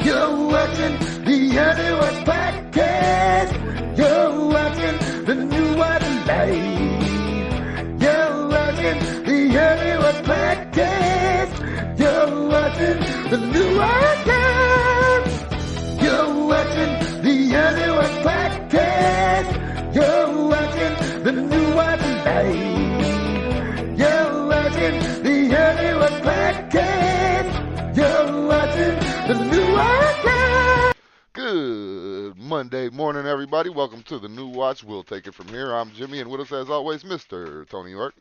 You're watching the Underwood Podcast. You're watching the New One Live. You're watching the Underwood Podcast. You're watching the New One Live. You're watching the Underwood Podcast. You're watching the New One Live. You're watching the Underwood Podcast. You're watching the New Watch. Good Monday morning, everybody. Welcome to the New Watch. We'll take it from here. I'm Jimmy, and with us, as always, Mr. Tony York.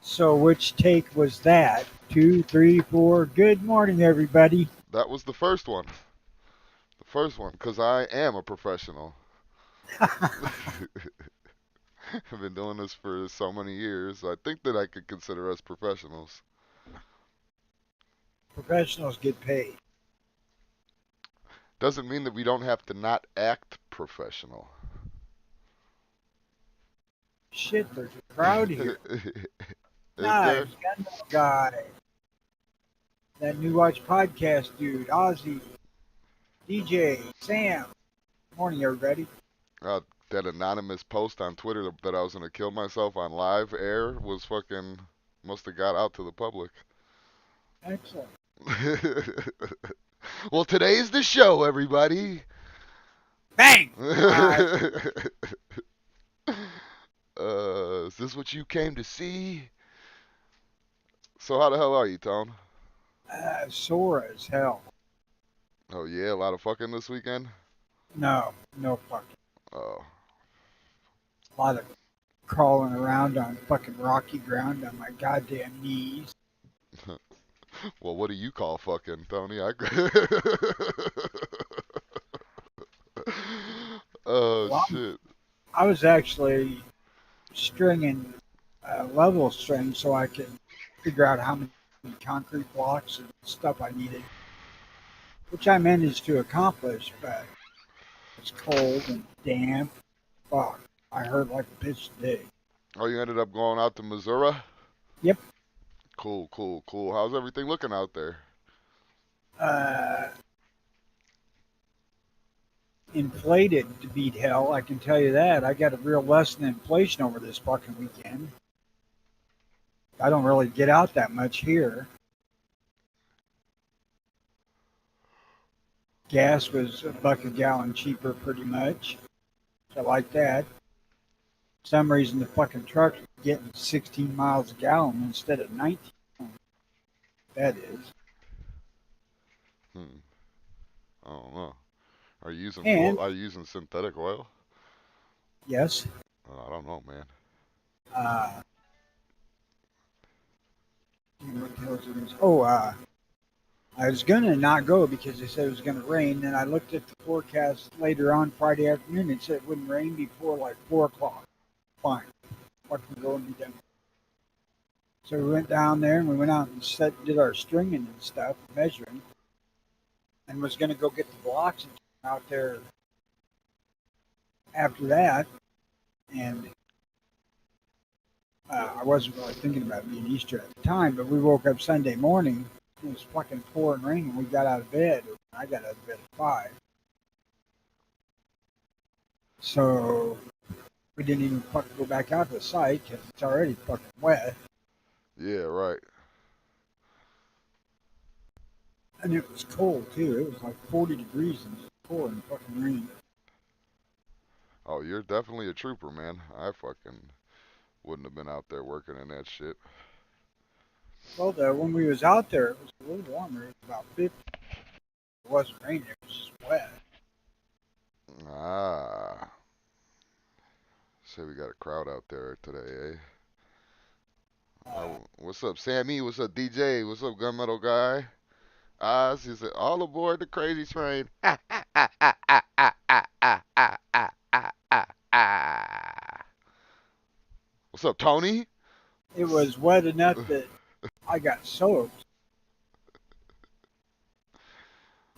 So which take was that? 2, 3, 4. Good morning, everybody. That was the first one. The first one, because I am a professional. I've been doing this for so many years. I think that I could consider us professionals. Professionals get paid. Doesn't mean that we don't have to not act professional. Shit, there's a crowd here. Is Nice, there? got that guy. That New Watch podcast dude, Ozzy, DJ, Sam. Morning, everybody. That anonymous post on Twitter that I was going to kill myself on live air was fucking, must have got out to the public. Excellent. Well, today's the show, everybody. Bang! Is this what you came to see? So how the hell are you, Tone? Sore as hell. Oh yeah, a lot of fucking this weekend? No fucking. Oh. A lot of crawling around on fucking rocky ground on my goddamn knees. Well, what do you call fucking, Tony? Oh, Well, shit. I was actually stringing level string so I could figure out how many concrete blocks and stuff I needed, which I managed to accomplish, but it's cold and damp. Fuck, I hurt like a bitch today. Oh, you ended up going out to Missouri? Yep. Cool. How's everything looking out there? Inflated to beat hell, I can tell you that. I got a real lesson in inflation over this fucking weekend. I don't really get out that much here. Gas was $1 a gallon cheaper pretty much. So I like that. For some reason the fucking truck's getting 16 miles a gallon instead of 19. That is. I don't know. Are you using And- are you using synthetic oil? Yes. Oh, I don't know, man. What the hell is it? Oh, I was gonna not go because they said it was gonna rain. Then I looked at the forecast later on Friday afternoon. It said it wouldn't rain before like 4 o'clock. Fine, fucking go and be done. So we went down there and we went out and did our stringing and stuff, measuring, and was gonna go get the blocks and out there after that. And I wasn't really thinking about being Easter at the time, but we woke up Sunday morning. It was fucking pouring rain, and we got out of bed. I got out of bed at 5. So we didn't even fucking go back out to the site because it's already fucking wet. Yeah, right. And it was cold, too. It was like 40 degrees and it was pouring fucking rain. Oh, you're definitely a trooper, man. I fucking wouldn't have been out there working in that shit. Well, though, when we was out there, it was a little warmer. It was about 50. It wasn't raining. It was just wet. Ah. Say we got a crowd out there today, eh? What's up, Sammy? What's up, DJ? What's up, gunmetal guy? Oz, he said, all aboard the crazy train. What's up, Tony? It was wet enough that I got soaked.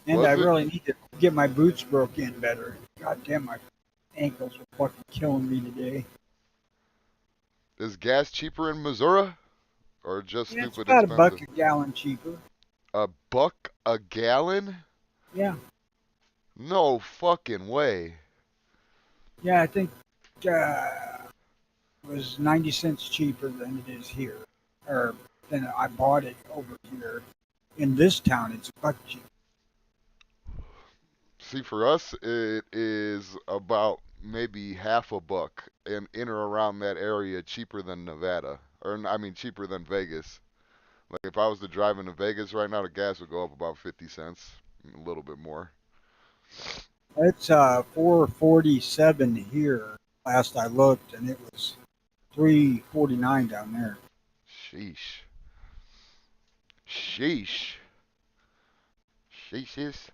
And Was I it? really need to get my boots broke in better. God damn, my ankles are fucking killing me today. Is gas cheaper in Missouri? Or just Yeah, it's stupid about expensive? $1 a gallon cheaper. $1 a gallon? Yeah, No fucking way. Yeah, I think it was 90 cents cheaper than it is here, or than I bought it over here. In this town, it's a buck cheap. See, for us, it is about maybe half a buck in or around that area, cheaper than Nevada, or I mean, cheaper than Vegas. Like if I was to drive into Vegas right now, the gas would go up about 50 cents, a little bit more. It's 447 here. Last I looked, and it was 349 down there. Sheesh. Sheesh. Sheeshes.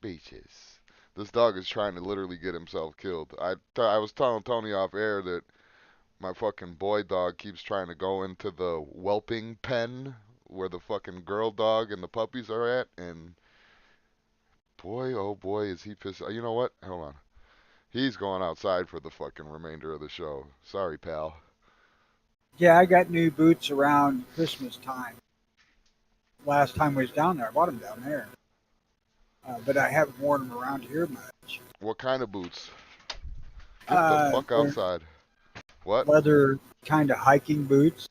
Beaches. This dog is trying to literally get himself killed. I was telling Tony off air that my fucking boy dog keeps trying to go into the whelping pen where the fucking girl dog and the puppies are at, and boy, oh boy, is he pissed. You know what? Hold on. He's going outside for the fucking remainder of the show. Sorry, pal. Yeah, I got new boots around Christmas time. Last time we was down there, I bought them down there, but I haven't worn them around here much. What kind of boots? Get the fuck They're outside. What? leather kind of hiking boots.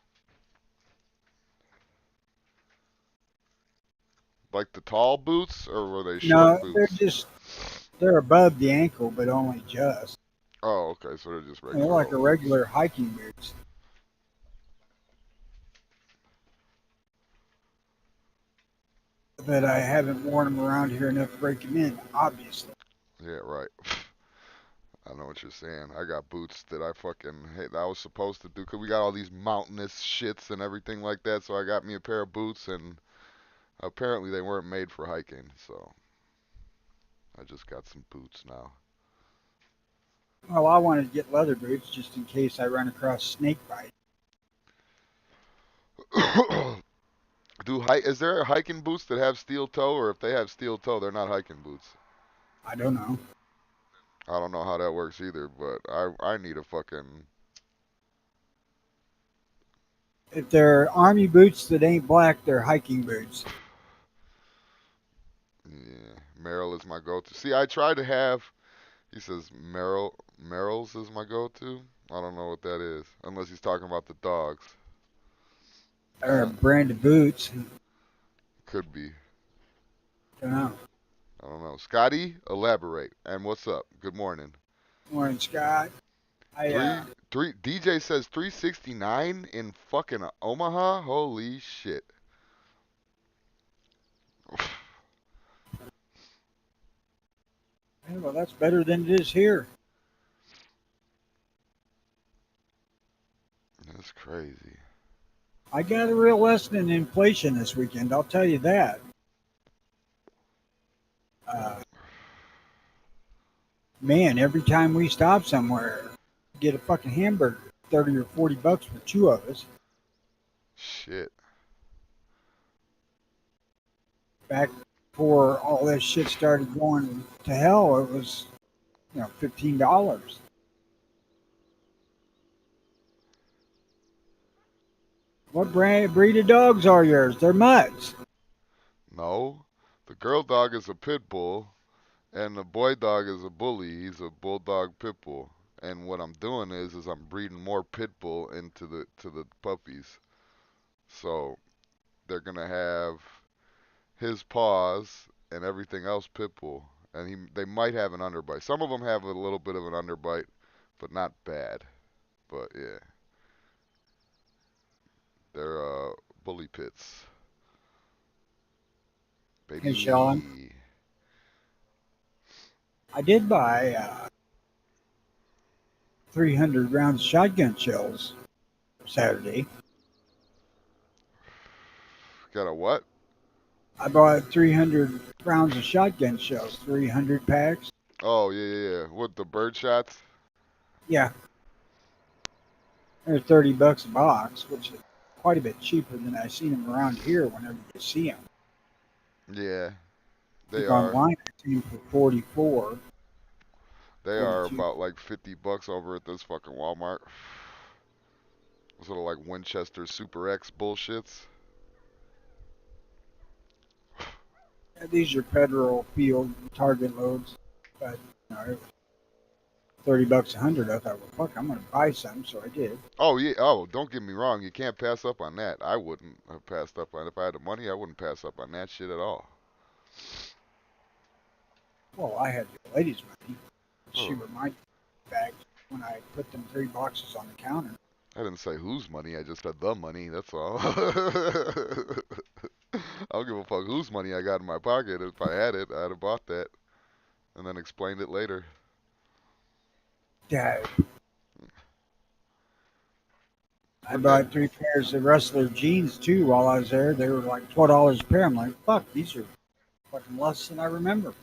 Like the tall boots, or were they short No, boots? they're above the ankle, but only just. Oh, okay, so they're just They're regular like a old boots. regular hiking boots. But I haven't worn them around here enough to break them in, obviously. Yeah, right. I know what you're saying. I got boots that I fucking hate. I was supposed to do, cause we got all these mountainous shits and everything like that. So I got me a pair of boots, and apparently they weren't made for hiking. So I just got some boots now. Well, I wanted to get leather boots just in case I run across snake bite. Is there hiking boots that have steel toe, or if they have steel toe, they're not hiking boots? I don't know. I don't know how that works either, but I need a fucking If they're army boots that ain't black, they're hiking boots. yeah. Merrill is my go-to. See, I tried to have. He says Merrill's is my go-to. I don't know what that is, unless he's talking about the dogs. Or a Uh, brand of boots. could be. Don't know. I don't know. Scotty, elaborate. And what's up? Good morning. Morning, Scott. I Three. DJ says 369 in fucking Omaha. Holy shit. well, that's better than it is here. That's crazy. I got a real lesson in inflation this weekend. I'll tell you that. Uh, man, every time we stop somewhere, get a fucking hamburger, 30 or 40 bucks for two of us. Shit. Back before all this shit started going to hell, it was, $15. What breed of dogs are yours? They're mutts. No. The girl dog is a pit bull, and the boy dog is a bully. He's a bulldog pit bull. And what I'm doing is I'm breeding more pit bull into the puppies. So they're gonna have his paws and everything else pit bull. And they might have an underbite. Some of them have a little bit of an underbite, but not bad. But yeah, they're bully pits, Hey, Sean, baby. I did buy 300 rounds of shotgun shells Saturday. Got a what? I bought 300 rounds of shotgun shells, 300 packs. Oh yeah. What, the bird shots? Yeah, they're 30 bucks a box, which is quite a bit cheaper than I seen them around here whenever you see them. Yeah, I they think are. online I seen them for 44, They are 42. about like 50 bucks over at this fucking Walmart. Sort of like Winchester Super X bullshits. These are federal field target loads. But it was $30 a hundred. I thought, well, fuck, I'm gonna buy some, so I did. Oh yeah. Oh, don't get me wrong. You can't pass up on that. I wouldn't have passed up on it if I had the money. I wouldn't pass up on that shit at all. Well, I had the lady's money. She Oh, reminded me back when I put them 3 boxes on the counter. I didn't say whose money. I just said the money. That's all. I don't give a fuck whose money I got in my pocket. If I had it, I'd have bought that and then explained it later. Dad, I What the bought 3 pairs of wrestler jeans too while I was there. They were like $12 a pair. I'm like, fuck, these are fucking less than I remember.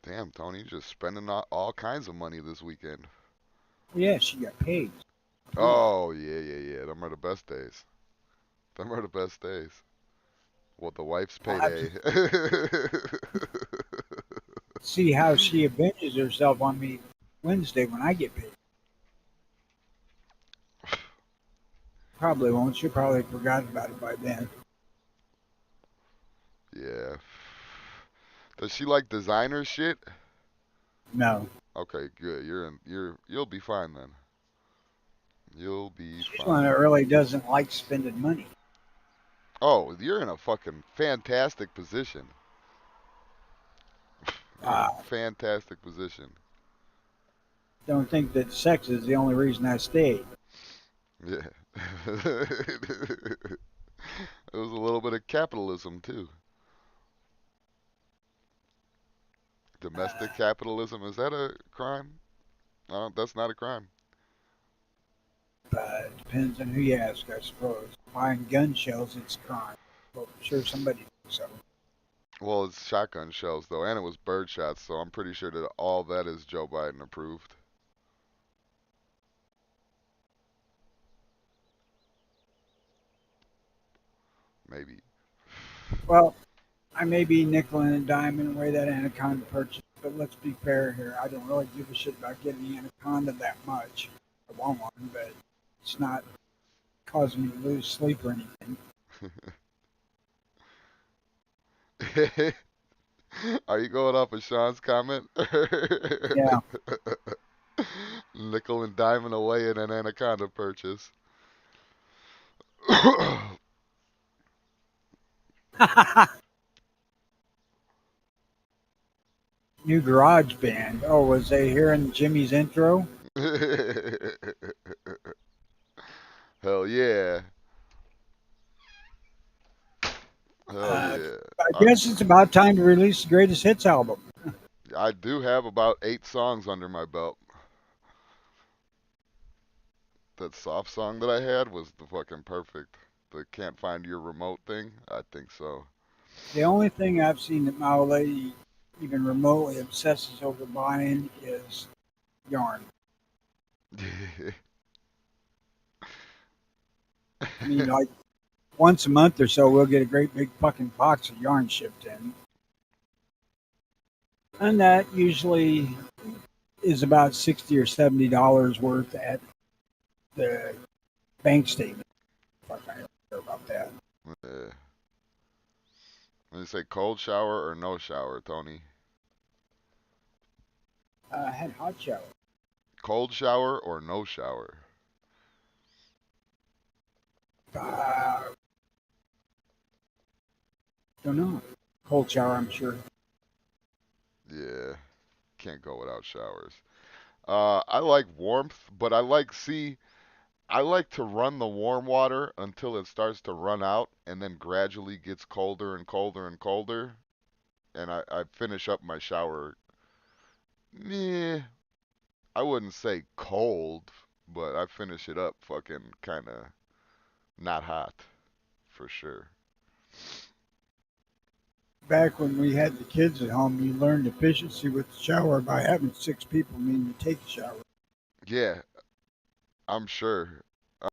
damn, Tony, you're just spending all kinds of money this weekend. Yeah, she got paid. Oh yeah, yeah, yeah. Them are the best days. Them are the best days. Well, the wife's I'll have to payday. see how she avenges herself on me Wednesday when I get paid. Probably won't. She probably forgot about it by then. Yeah. Does she like designer shit? No, Okay, good. You'll be fine then. You'll be she's one fine. that really doesn't like spending money. Oh, you're in a fucking fantastic position. You're in Uh, a fantastic position. don't think that sex is the only reason I stayed. Yeah. It was a little bit of capitalism too. Domestic Uh, capitalism, is that a crime? No, that's not a crime. but it depends on who you ask, I suppose. Buying gun shells, it's a crime. Well, I'm sure somebody thinks so. Well, it's shotgun shells though, and it was bird shots, so I'm pretty sure that all that is Joe Biden approved. Maybe. Well, I may be nickel and diming away that anaconda purchase, but let's be fair here. I don't really give a shit about getting the anaconda that much. I want one, but it's not causing me to lose sleep or anything. Are you going off of Sean's comment? Yeah. Nickel and diamond away in an anaconda purchase. New garage band. Oh, was they hearing Jimmy's intro? Hell yeah. Hell Uh, yeah. I I, guess it's about time to release the greatest hits album. I do have about 8 songs under my belt. That soft song that I had was the fucking perfect. The can't find your remote thing. I think so. The only thing I've seen that my old lady even remotely obsesses over buying is yarn. I mean, like once a month or so, we'll get a great big fucking box of yarn shipped in. And that usually is about 60 or $70 worth at the bank statement. Fuck, I don't care about that. Yeah. When you say cold shower or no shower, Tony? I had hot shower. Cold shower or no shower? Uh, don't know. Cold shower, I'm sure. Yeah. Can't go without showers. I like warmth, but I like to run the warm water until it starts to run out and then gradually gets colder and colder and colder. And I finish up my shower. Meh, I wouldn't say cold, but I finish it up fucking kind of not hot for sure. Back when we had the kids at home, you learned efficiency with the shower by having 6 people mean to take a shower. Yeah, I'm sure.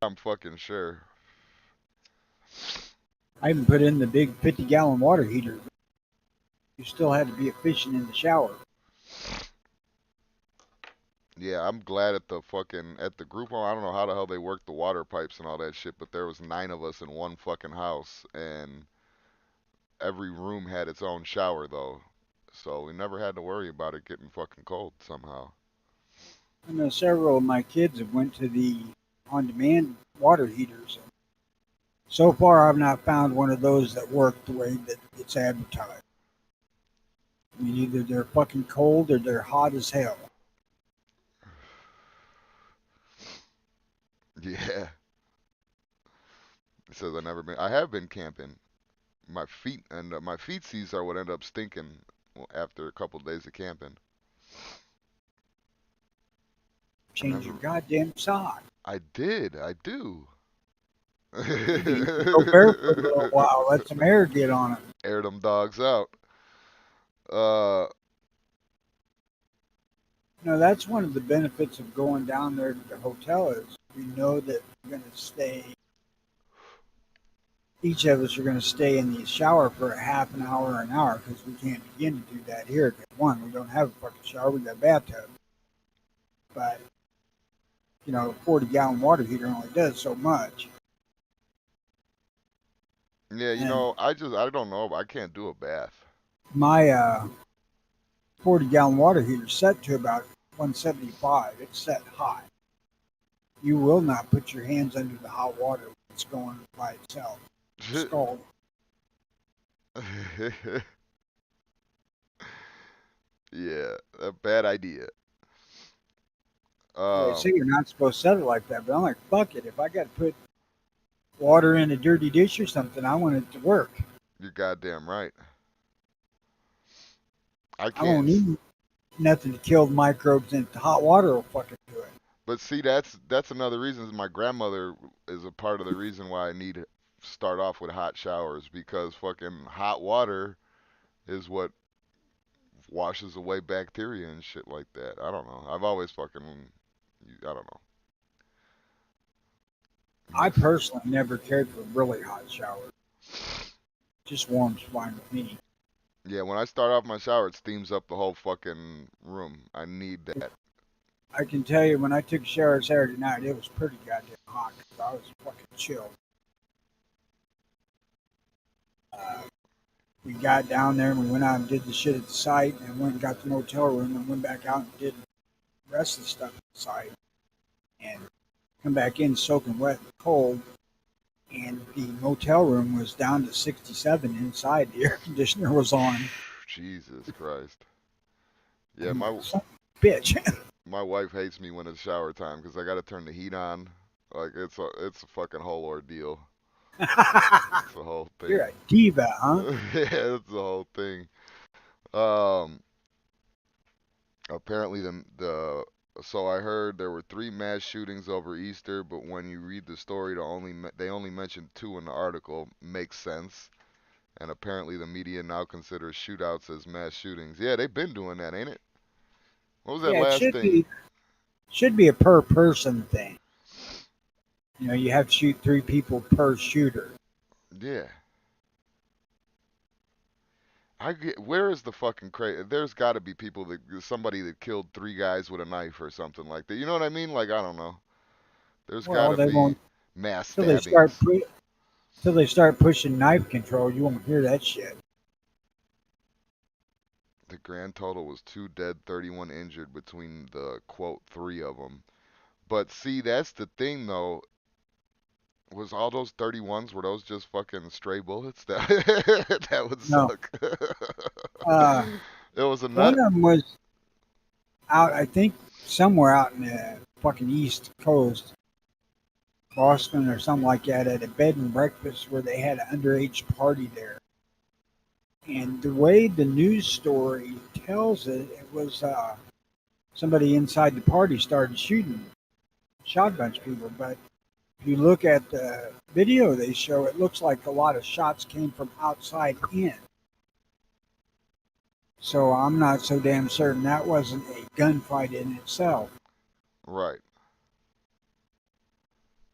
I'm fucking sure. I even put in the big 50-gallon water heater. You still had to be efficient in the shower. Yeah, I'm glad at the group home. I don't know how the hell they work the water pipes and all that shit, but there was 9 of us in one fucking house, and every room had its own shower though. So we never had to worry about it getting fucking cold somehow. I know several of my kids have went to the on-demand water heaters. So far, I've not found one of those that work the way that it's advertised. I mean, either they're fucking cold or they're hot as hell. Yeah. It says I never been. I have been camping. My feetsies are what end up stinking after a couple of days of camping. I Change your never. goddamn sock. I did. I do. Maybe even go barefoot a little while. Let some air get on it. Air them dogs out. Uh, No, that's one of the benefits of going down there to the hotel is we know that we're going to stay. Each of us are going to stay in the shower for a half an hour or an hour because we can't begin to do that here. Because one, we don't have a fucking shower. We got a bathtub. But, a 40-gallon water heater only does so much. yeah, And I don't know. I can't do a bath. my 40-gallon water heater set to about 175. It's set hot. You will not put your hands under the hot water when it's going by itself. Scald. Yeah, a bad idea. They say Um, you're not supposed to set it like that, but I'm like, fuck it. If I got to put water in a dirty dish or something, I want it to work. you're goddamn right. I I don't can't. need nothing to kill the microbes, and the hot water will fucking do it. But see, that's another reason. Is my grandmother is a part of the reason why I need to start off with hot showers because fucking hot water is what washes away bacteria and shit like that. I don't know. I've always fucking I don't know. I Makes personally never cared for really hot showers. Just warm's fine with me. Yeah, when I start off my shower, it steams up the whole fucking room. I need that. I can tell you when I took a shower Saturday night, it was pretty goddamn hot because I was fucking chilled. Uh, we got down there and we went out and did the shit at the site and went and got the motel room and went back out and did the rest of the stuff at the site and come back in soaking wet and cold. And the motel room was down to 67 inside. The air conditioner was on. Jesus Christ. Yeah, I'm like, my son of a bitch. my wife hates me when it's shower time because I got to turn the heat on. Like it's a fucking whole ordeal. It's a whole You're thing. a diva, huh? Yeah, it's the whole thing. Um, apparently the so I heard there were three mass shootings over Easter, but when you read the story, they only mentioned two in the article. Makes sense. And apparently the media now considers shootouts as mass shootings. Yeah, they've been doing that, ain't it? What was that Yeah, it last thing? should be a per person thing. You have to shoot 3 people per shooter. Yeah. Where is the fucking crazy? There's got to be somebody that killed three guys with a knife or something like that. You know what I mean? Like I don't know. There's got Well, to they be won't mass till they start stabbings. till they start pushing knife control. You won't hear that shit. The grand total was 2 dead, 31 injured between the quote three of them. But see, that's the thing though. Was all those 31s were those just fucking stray bullets? That that would No, suck. uh, It was a one nut. of them was out. I think somewhere out in the fucking East Coast, Boston or something like that, at a bed and breakfast where they had an underage party there. And the way the news story tells it, it was somebody inside the party started shooting, shot a bunch of people. But if you look at the video they show, it looks like a lot of shots came from outside in. So I'm not so damn certain that wasn't a gunfight in itself. Right.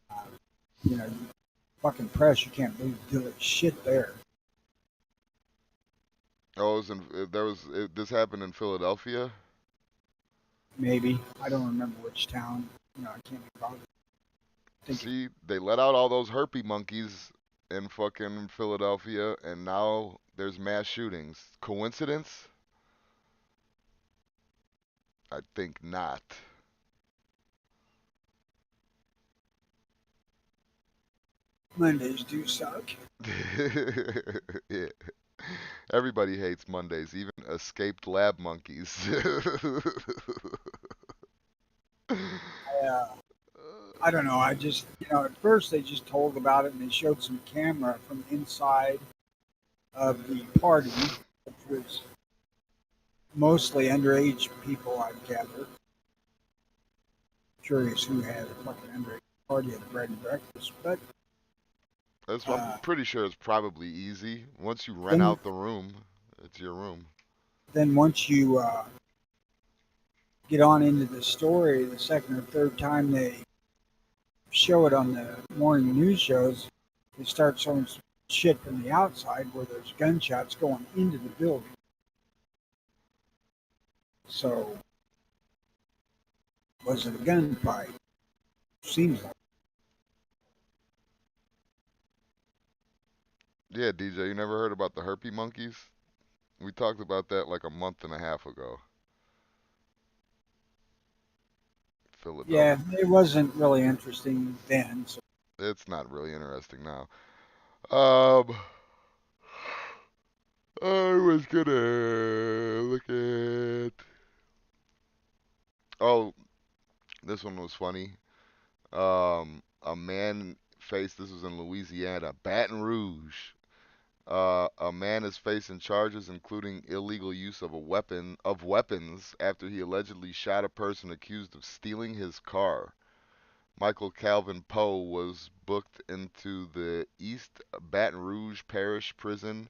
Uh, fucking press, you can't believe the shit there. Oh, this happened in Philadelphia. Maybe. I don't remember which town. I can't be bothered. See, they let out all those herpy monkeys in fucking Philadelphia, and now there's mass shootings. Coincidence? I think not. Mondays do suck. Yeah. Everybody hates Mondays, even escaped lab monkeys. Uh, I don't know. I just, at first they just told about it and they showed some camera from inside of the party, which was mostly underage people, I gather. Curious who had a fucking underage party at a bread and breakfast. But I'm uh, pretty sure it's probably easy. Once you rent then, out the room, it's your room. then once you get on into the story, the second or third time they show it on the morning news shows, they start showing some shit from the outside where there's gunshots going into the building. So, was it a gunfight? Seems like. Yeah, DJ, you never heard about the herpy monkeys? We talked about that like a month and a half ago. Yeah, Philadelphia. it wasn't really interesting then. So It's not really interesting now. Um, I was gonna look at. Oh, this one was funny. A man faced. This was in Louisiana, Baton Rouge. A man is facing charges including illegal use of a weapons after he allegedly shot a person accused of stealing his car. Michael Calvin Poe was booked into the East Baton Rouge Parish Prison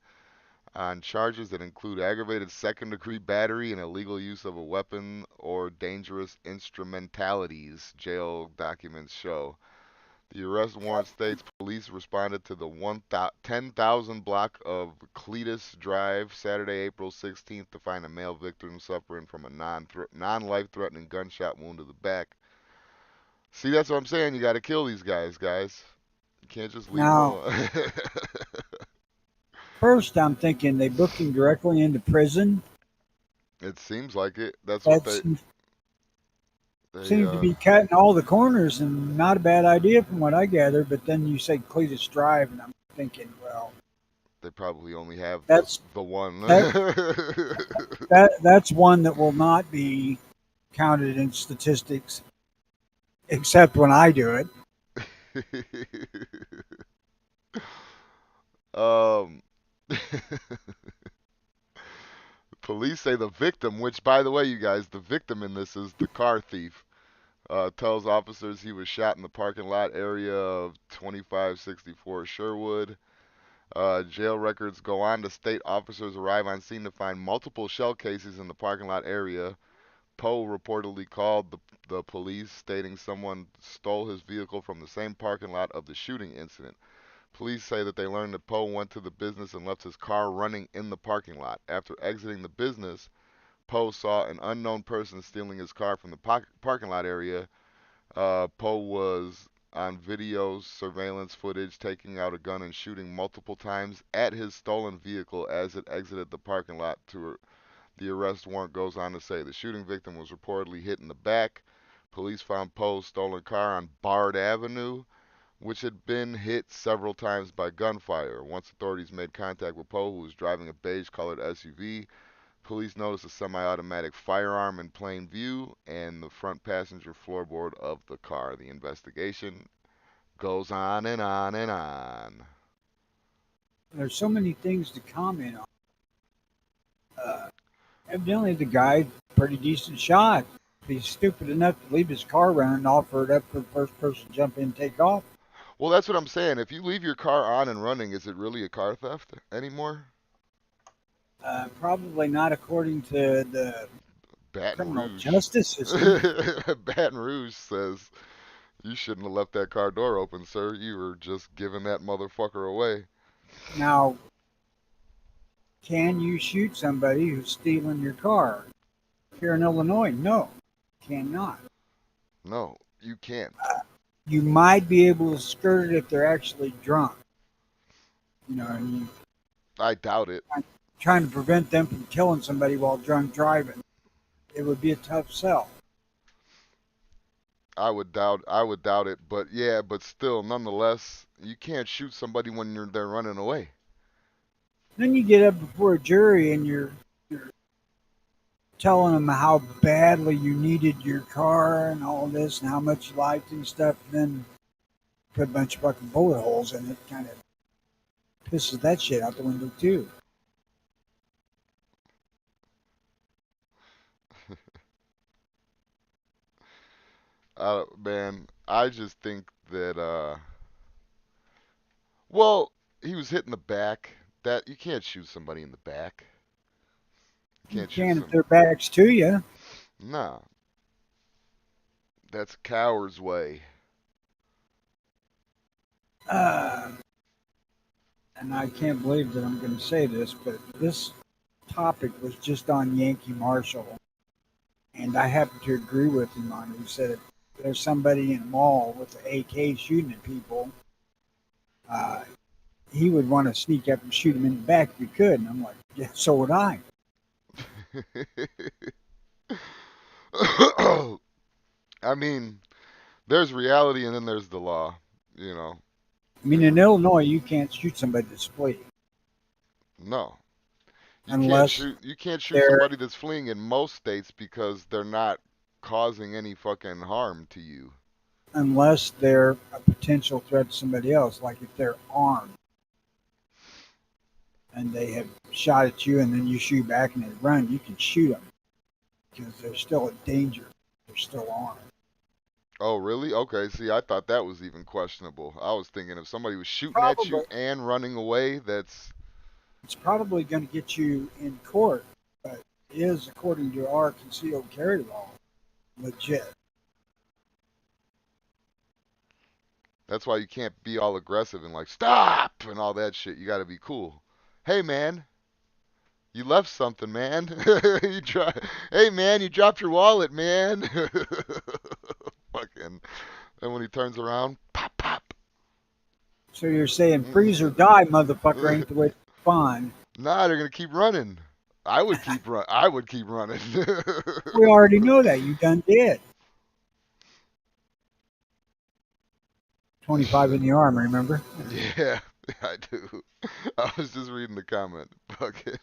on charges that include aggravated second-degree battery and illegal use of a weapon or dangerous instrumentalities, jail documents show. The arrest warrant states police responded to the 10,000 block of Cletus Drive Saturday, April 16th to find a male victim suffering from a non-life-threatening gunshot wound to the back. See, that's what I'm saying. You got to kill these guys. You can't just leave them now, alone. first I'm thinking they booked him directly into prison. It seems like it. That's what That they they seems to be cutting all the corners and not a bad idea from what I gather. But then you say Cletus Drive, and I'm thinking, well, they probably only have that's the one. that that's one that will not be counted in statistics, except when I do it. um Police say the victim, which by the way, you guys, the victim in this is the car thief, tells officers he was shot in the parking lot area of 2564 Sherwood. Jail records go on to state officers arrive on scene to find multiple shell cases in the parking lot area. Poe reportedly called the police, stating someone stole his vehicle from the same parking lot of the shooting incident. Police say that they learned that Poe went to the business and left his car running in the parking lot. After exiting the business, Poe saw an unknown person stealing his car from the parking lot area. Poe was on video surveillance footage taking out a gun and shooting multiple times at his stolen vehicle as it exited the parking lot. The arrest warrant goes on to say the shooting victim was reportedly hit in the back. Police found Poe's stolen car on Bard Avenue, which had been hit several times by gunfire. Once authorities made contact with Poe, who was driving a beige-colored SUV, police noticed a semi-automatic firearm in plain view and the front passenger floorboard of the car. The investigation goes on and on and on. There's so many things to comment on. Evidently, the guy, pretty decent shot. If he's stupid enough to leave his car running and offer it up for the first person to jump in and take off, Well, that's what I'm saying. If you leave your car on and running, is it really a car theft anymore? probably not according to the Baton criminal Rouge. justice system. Baton Rouge says you shouldn't have left that car door open, sir. You were just giving that motherfucker away. Now, can you shoot somebody who's stealing your car? Here in Illinois, no, cannot. No, you can't. You might be able to skirt it if they're actually drunk. And you I doubt it. trying to prevent them from killing somebody while drunk driving. it would be a tough sell. I would doubt it, but yeah, but still, nonetheless, you can't shoot somebody when they're running away. Then you get up before a jury and you're telling them how badly you needed your car and all this and how much you liked and stuff. And then put a bunch of fucking bullet holes in it. Kind of pisses that shit out the window too. Man, I just think that well, he was hit in the back. That you can't shoot somebody in the back. You You can't shoot can if some. their backs to you. Nah, that's a coward's way. Uh, and I can't believe that I'm going to say this, but this topic was just on Yankee Marshall, and I happen to agree with him on it. He said if there's somebody in a mall with an AK shooting at people, uh, he would want to sneak up and shoot him in the back if he could. And I'm like, yeah, so would I. I mean, there's reality and then there's the law. You know, I mean, in Illinois, you can't shoot somebody that's fleeing no, you can't unless shoot. You can't shoot they're somebody that's fleeing in most states because they're not causing any fucking harm to you. a potential threat to somebody else. Like if they're armed and they have shot at you, and then you shoot back and they run, you can shoot them because they're still a danger. They're still armed. Oh, really? Okay. See, I thought that was even questionable. I was thinking if somebody was shooting at Probably you and running away, that's it's probably going to get you in court, but it is according to our concealed carry law legit. that's why you can't be all aggressive and like stop and all that shit. You got to be cool. Hey, man, you left something, man. Hey, man, you dropped your wallet, man. Fucking. And when he turns around, pop, pop. So you're saying freeze or die, motherfucker, ain't the way to respond. Nah, they're gonna keep running. I would keep run. I would keep running. We already know that. You done did. 25 in the arm, remember? Yeah, I do. I was just reading the comment. Fucking.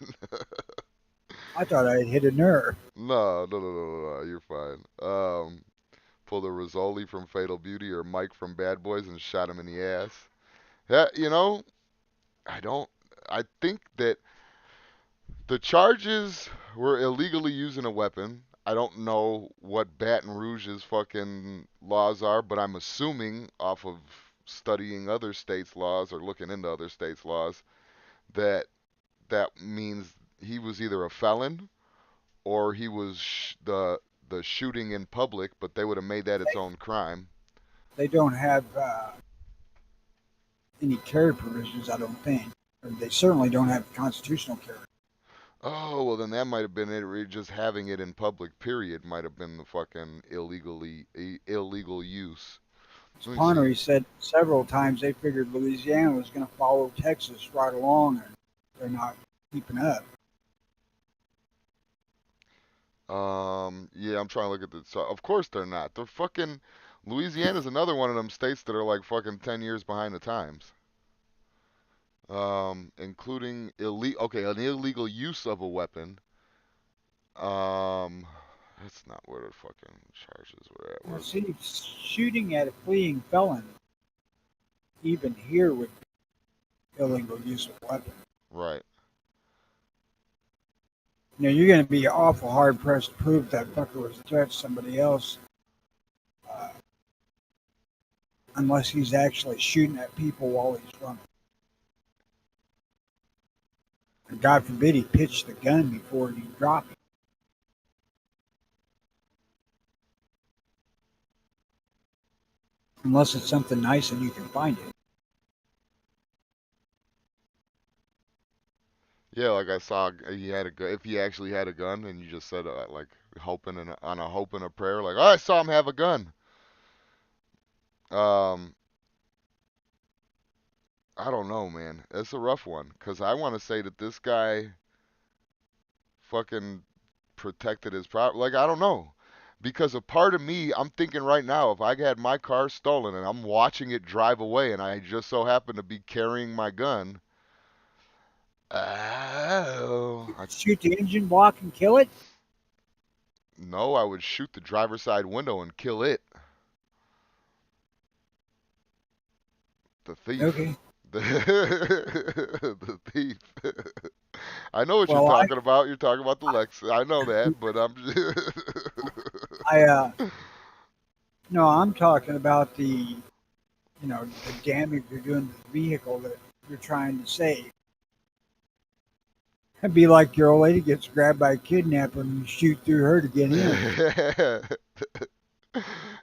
I thought I had hit a nerve. No, no, no, no, no, no, you're fine. Pulled a Rizzoli from Fatal Beauty or Mike from Bad Boys and shot him in the ass. Yeah, I don't. I think that the charges were illegally using a weapon. I don't know what Baton Rouge's fucking laws are, but I'm assuming off of studying other states' laws or looking into other states' laws that that means he was either a felon or he was the shooting in public, but they would have made that its own crime. They don't have any carry provisions, I don't think. Or they certainly don't have constitutional carry. Oh, well then that might have been it. Just having it in public, period, might have been the fucking illegal use. Let me see. Connery said several times they figured Louisiana was going to follow Texas right along, and they're not keeping up. Yeah, I'm trying to look at the. So of course they're not. They're fucking. Louisiana's another one of them states that are like fucking 10 years behind the times. Including an illegal use of a weapon. Um, that's not where the fucking charges were at. Now, Where's see, shooting at a fleeing felon, even here, would be illegal use of a weapon. right? You're going to be awful hard pressed to prove that fucker was a threat to somebody else, uh, unless he's actually shooting at people while he's running. And God forbid he pitched the gun before he dropped it. Unless it's something nice and you can find it. Yeah, like I saw he had a gun. If he actually had a gun, and you just said like hoping and on a hope and a prayer, like, oh, I saw him have a gun. Um, I don't know, man. It's a rough one because I want to say that this guy fucking protected his property. Like, I don't know. Because a part of me, I'm thinking right now, if I had my car stolen and I'm watching it drive away and I just so happen to be carrying my gun, Shoot the engine block and kill it? no, I would shoot the driver's side window and kill it. The thief. Okay. The thief. I know what you're Well, talking about. You're talking about the Lex. I know that, but I'm I, no, I'm talking about the damage you're doing to the vehicle that you're trying to save. It'd be like your old lady gets grabbed by a kidnapper and you shoot through her to get in.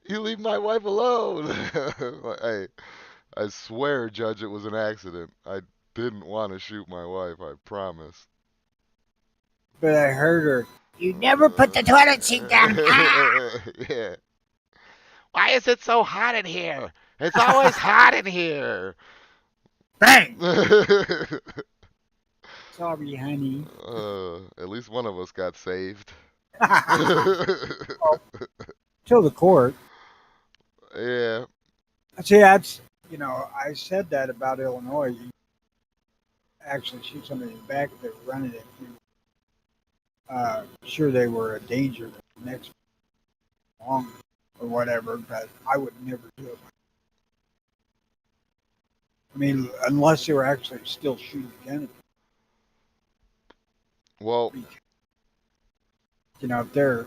You leave my wife alone. Hey, I swear, Judge, it was an accident. I didn't want to shoot my wife, I promise. But I heard her. You never put the toilet seat down. Ah! Yeah. Why is it so hot in here? It's always hot in here. Bang! Sorry, honey. At least one of us got saved. Till the court. Yeah. See, I said that about Illinois. You actually shoot somebody in the back if they were running it. Sure, they were a danger the next long or whatever, but I would never do it. I mean, unless they were actually still shooting again. Well, If they're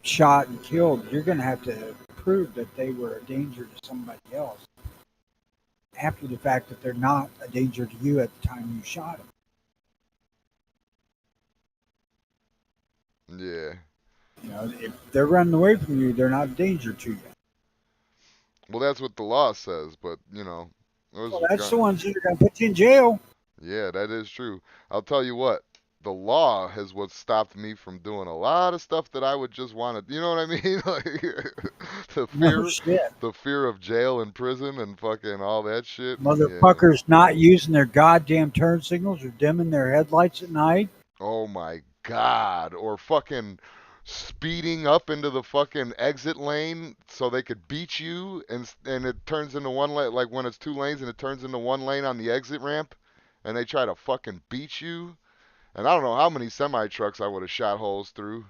shot and killed, you're going to have to prove that they were a danger to somebody else after the fact that they're not a danger to you at the time you shot them. yeah. If they're running away from you, they're not a danger to you. Well, that's what the law says, but those Well, that's the ones that are going to put you in jail. Yeah, that is true. I'll tell you what, the law has what stopped me from doing a lot of stuff that I would just want to. You know what I mean? Like the No fear, shit. the fear of jail and prison and fucking all that shit. Yeah. Motherfuckers not using their goddamn turn signals or dimming their headlights at night. Oh my God. Or fucking speeding up into the fucking exit lane so they could beat you and it turns into one lane, like when it's two lanes and it turns into one lane on the exit ramp and they try to fucking beat you. And I don't know how many semi trucks I would have shot holes through.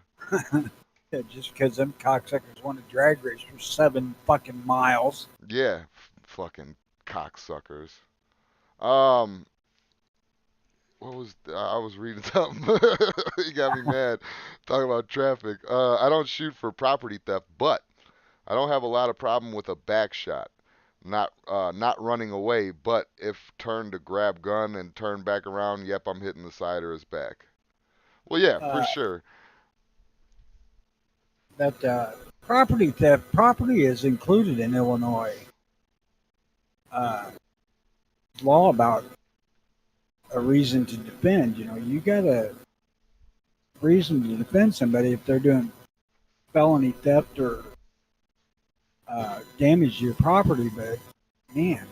Yeah, just because them cocksuckers want to drag race for 7 fucking miles. Yeah, fucking cocksuckers. What was I was reading something. You got me mad talking about traffic. I don't shoot for property theft, but I don't have a lot of problem with a back shot. Not running away, but if turned to grab gun and turn back around, yep, I'm hitting the side or his back. Well, yeah, for sure. That property theft, property is included in Illinois law about a reason to defend. You got a reason to defend somebody if they're doing felony theft or damage to your property. But man,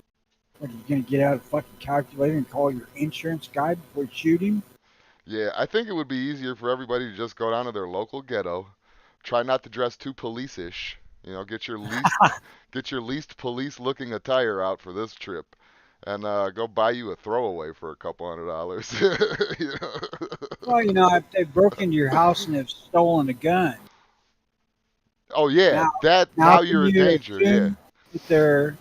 what are you gonna get out of a fucking calculator and call your insurance guy before you shoot him? Yeah, I think it would be easier for everybody to just go down to their local ghetto, try not to dress too police-ish. Get your least police-looking attire out for this trip, and go buy you a throwaway for a couple $100. You know? Well, if they broke into your house and have stolen a gun, Oh yeah, now you're a danger. Yeah, that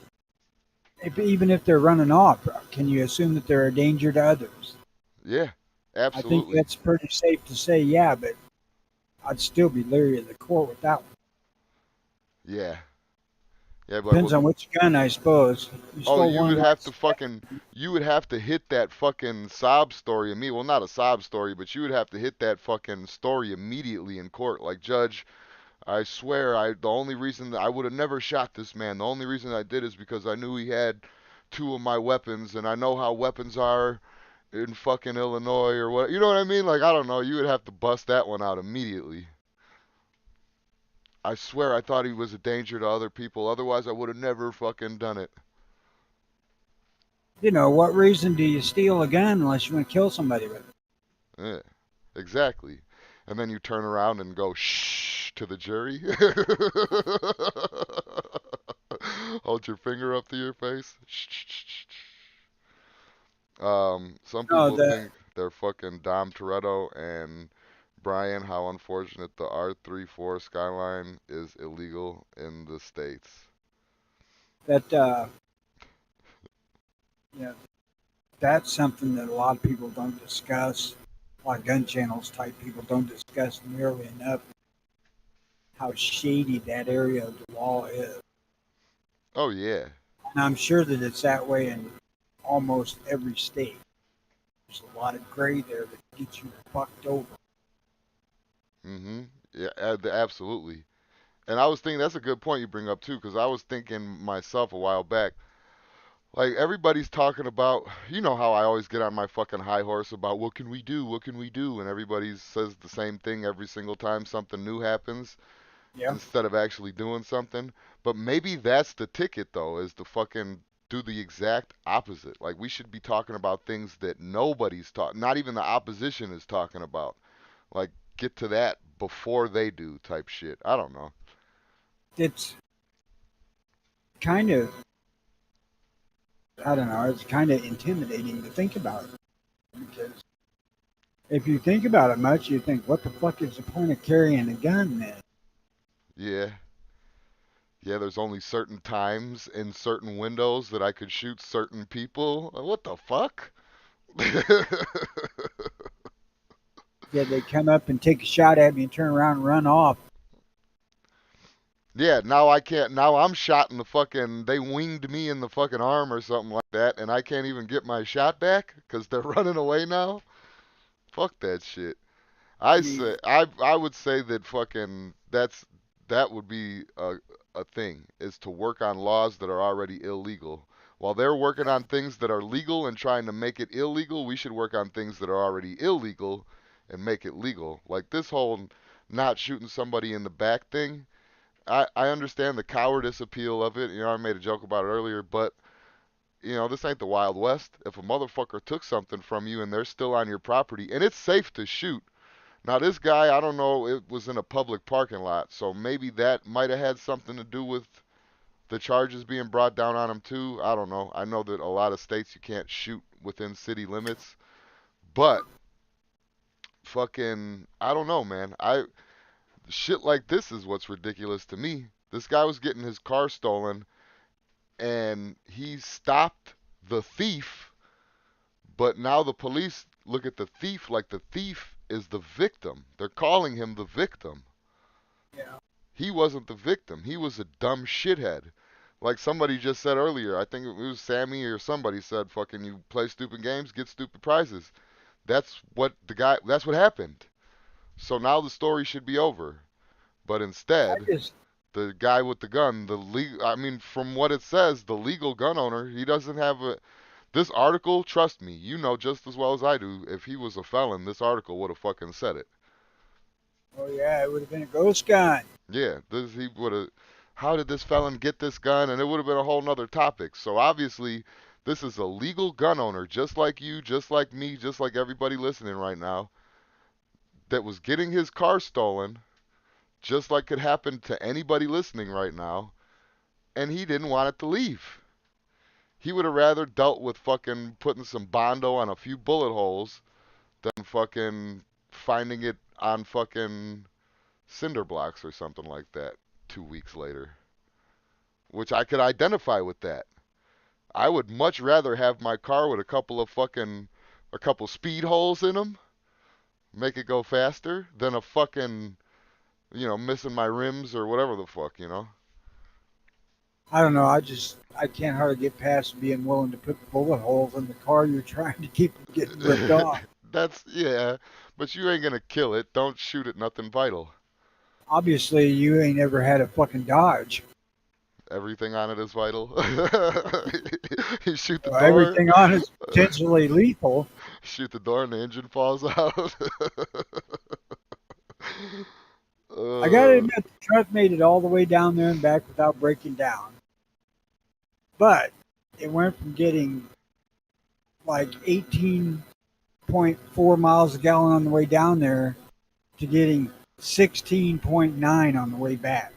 even if they're running off, can you assume that they're a danger to others? yeah, I think absolutely. that's pretty safe to say, yeah, but I'd still be leery of the court with that one. Yeah, yeah, but Depends on which gun, I suppose. You oh, stole you one would have to last- fucking, you would have to hit that fucking sob story of me. Well, not a sob story, but you would have to hit that fucking story immediately in court. Like, Judge, I swear, the only reason that I would have never shot this man, the only reason I did is because I knew he had 2 of my weapons, and I know how weapons are in fucking Illinois or what. You know what I mean? Like, I don't know. You would have to bust that one out immediately. I swear I thought he was a danger to other people. Otherwise, I would have never fucking done it. You know, what reason do you steal a gun unless you want to kill somebody with it? Yeah, exactly. And then you turn around and go shh to the jury. Hold your finger up to your face. Shh, shh, shh, shh, shh. Some No, people think they're fucking Dom Toretto and Brian. How unfortunate the R34 Skyline is illegal in the states. that you know, that's something that a lot of people don't discuss. A lot of gun channels type people don't discuss nearly enough how shady that area of the law is. Oh yeah. And I'm sure that it's that way in almost every state. There's a lot of gray there that gets you fucked over. Mhm. Yeah, absolutely. And I was thinking that's a good point you bring up too, because I was thinking myself a while back. Like everybody's talking about, you know how I always get on my fucking high horse about what can we do, what can we do, and everybody says the same thing every single time something new happens Yeah. instead of actually doing something. But maybe that's the ticket though, is to fucking do the exact opposite. Like we should be talking about things that nobody's talking, not even the opposition is talking about. Like get to that before they do type shit. I don't know. It's kind of, I don't know, it's kind of intimidating to think about it. Because if you think about it much, you think, what the fuck is the point of carrying a gun then? Yeah. Yeah, there's only certain times in certain windows that I could shoot certain people. What the fuck? Yeah, they come up and take a shot at me and turn around and run off. Yeah, now I can't. Now I'm shot in the fucking. They winged me in the fucking arm or something like that, and I can't even get my shot back because they're running away now. Fuck that shit. I I mean, say I would say that fucking that would be a thing is to work on laws that are already illegal. While they're working on things that are legal and trying to make it illegal, we should work on things that are already illegal and make it legal. Like this whole not shooting somebody in the back thing. I understand the cowardice appeal of it. You know, I made a joke about it earlier, but you know, this ain't the Wild West. If a motherfucker took something from you and they're still on your property and it's safe to shoot, now, this guy, I don't know, it was in a public parking lot, so maybe that might have had something to do with the charges being brought down on him, too. I don't know. I know that a lot of states you can't shoot within city limits, but fucking, I don't know, man. Shit like this is what's ridiculous to me. This guy was getting his car stolen, and he stopped the thief, but now the police look at the thief like the thief is the victim. They're calling him the victim. yeah, He wasn't the victim. He was a dumb shithead. Like somebody just said earlier, I think it was Sammy or somebody said, fucking you play stupid games, get stupid prizes. That's what happened. So now the story should be over. But I instead, just, the guy with the gun, I mean, from what it says, the legal gun owner, he doesn't have this article, trust me, you know just as well as I do, if he was a felon, this article would have fucking said it. oh yeah, it would have been a ghost gun. Yeah, he would have. How did this felon get this gun? And it would have been a whole nother topic. So obviously, this is a legal gun owner, just like you, just like me, just like everybody listening right now, that was getting his car stolen, just like could happen to anybody listening right now, and he didn't want it to leave. He would have rather dealt with fucking putting some Bondo on a few bullet holes than fucking finding it on fucking cinder blocks or something like that 2 weeks later. Which I could identify with that. I would much rather have my car with a couple speed holes in them, make it go faster, than a fucking, missing my rims or whatever the fuck, you know? I don't know. I can't hardly get past being willing to put bullet holes in the car you're trying to keep from getting ripped off. Yeah, but you ain't gonna kill it. Don't shoot at nothing vital. Obviously, you ain't ever had a fucking Dodge. Everything on it is vital. You shoot the Well, door, everything on it's potentially lethal. shoot the door, and the engine falls out. I gotta uh, admit, the truck made it all the way down there and back without breaking down. But it went from getting like 18.4 miles a gallon on the way down there to getting 16.9 on the way back.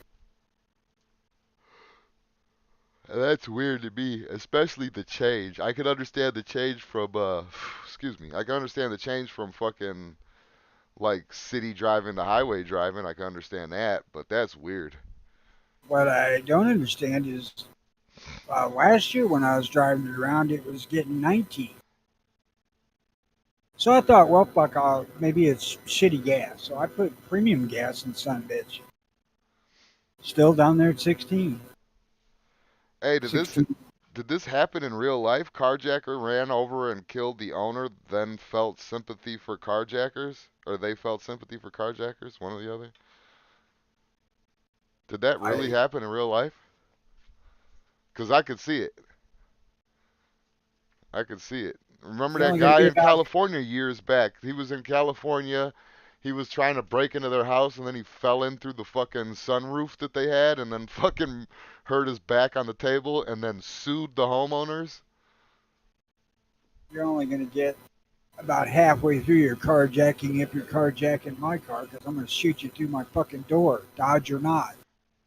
That's weird to me, especially the change. I can understand the change from excuse me. I can understand the change from fucking like city driving to highway driving. I can understand that, but that's weird. What I don't understand is last year when I was driving it around, it was getting 19. So I thought, well, fuck, maybe it's shitty gas. So I put premium gas in son bitch. Still down there at 16. Hey, 16. did this happen in real life? Carjacker ran over and killed the owner, then felt sympathy for carjackers, or they felt sympathy for carjackers, one or the other. Did that really I happen in real life? Because I could see it. I could see it. Remember You're that only going to guy get in about California years back? He was in California. He was trying to break into their house, and then he fell in through the fucking sunroof that they had, and then fucking hurt his back on the table, and then sued the homeowners. you're only going to get about halfway through your carjacking if you're carjacking my car because I'm going to shoot you through my fucking door, dodge or not.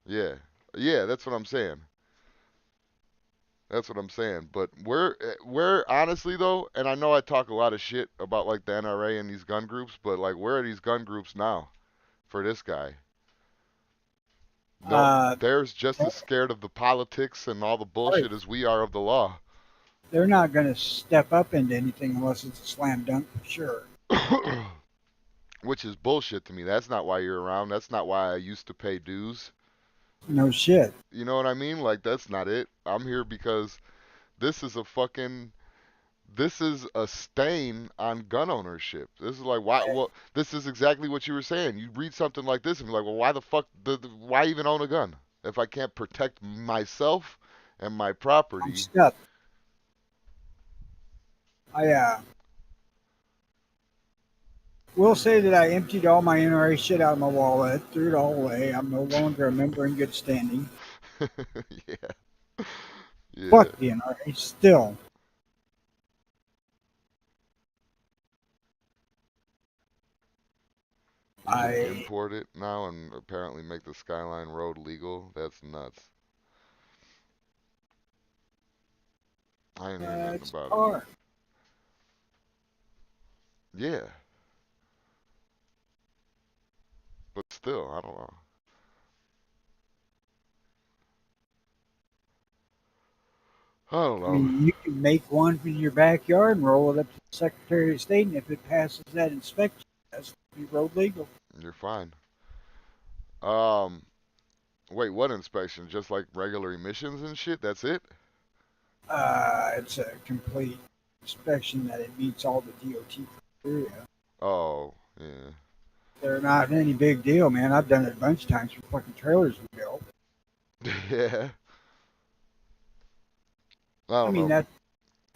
Yeah, yeah, that's what I'm saying. That's what I'm saying. But we're honestly though, and I know I talk a lot of shit about like the NRA and these gun groups, but like where are these gun groups now for this guy? No, Uh, they're just as scared of the politics and all the right. bullshit as we are of the law. They're not going to step up into anything unless it's a slam dunk for sure. Which is bullshit to me. That's not why you're around. That's not why I used to pay dues. No shit. You know what I mean? Like that's not it. I'm here because this is a fucking this is a stain on gun ownership. This is like why well this is exactly what you were saying. You read something like this and be like, "Well, why the fuck why even own a gun if I can't protect myself and my I'm property?" stuck. I will say that I emptied all my NRA shit out of my wallet, threw it all away. I'm no longer a member in good standing. Yeah. Yeah. Fuck the NRA still. You can I import it now and apparently make the Skyline Road legal. That's nuts. I ain't heard nothing it's about it. hard. Yeah, but still, I don't know. I don't I know. mean, you can make one in your backyard and roll it up to the Secretary of State, and if it passes that inspection, that's be road legal. You're fine. Um, wait, what inspection? Just like regular emissions and shit? That's it? It's a complete inspection that it meets all the DOT criteria. Oh, yeah. They're not any big deal, man. I've done it a bunch of times for fucking trailers we built. Yeah. I I don't mean, know. that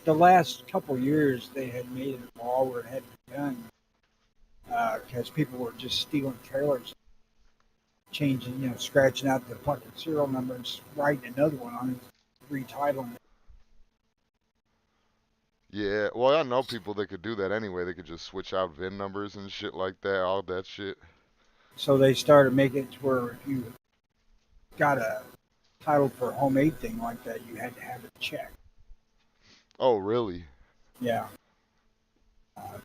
the last couple years they had made it a law where it had to be done because people were just stealing trailers, changing, scratching out the fucking serial numbers, writing another one on it, retitling it. Yeah, well, I know people that could do that anyway. They could just switch out VIN numbers and shit like that, all that shit. So they started making it to where if you got a title for a homemade thing like that, you had to have it checked. Oh, really? Yeah. Uh,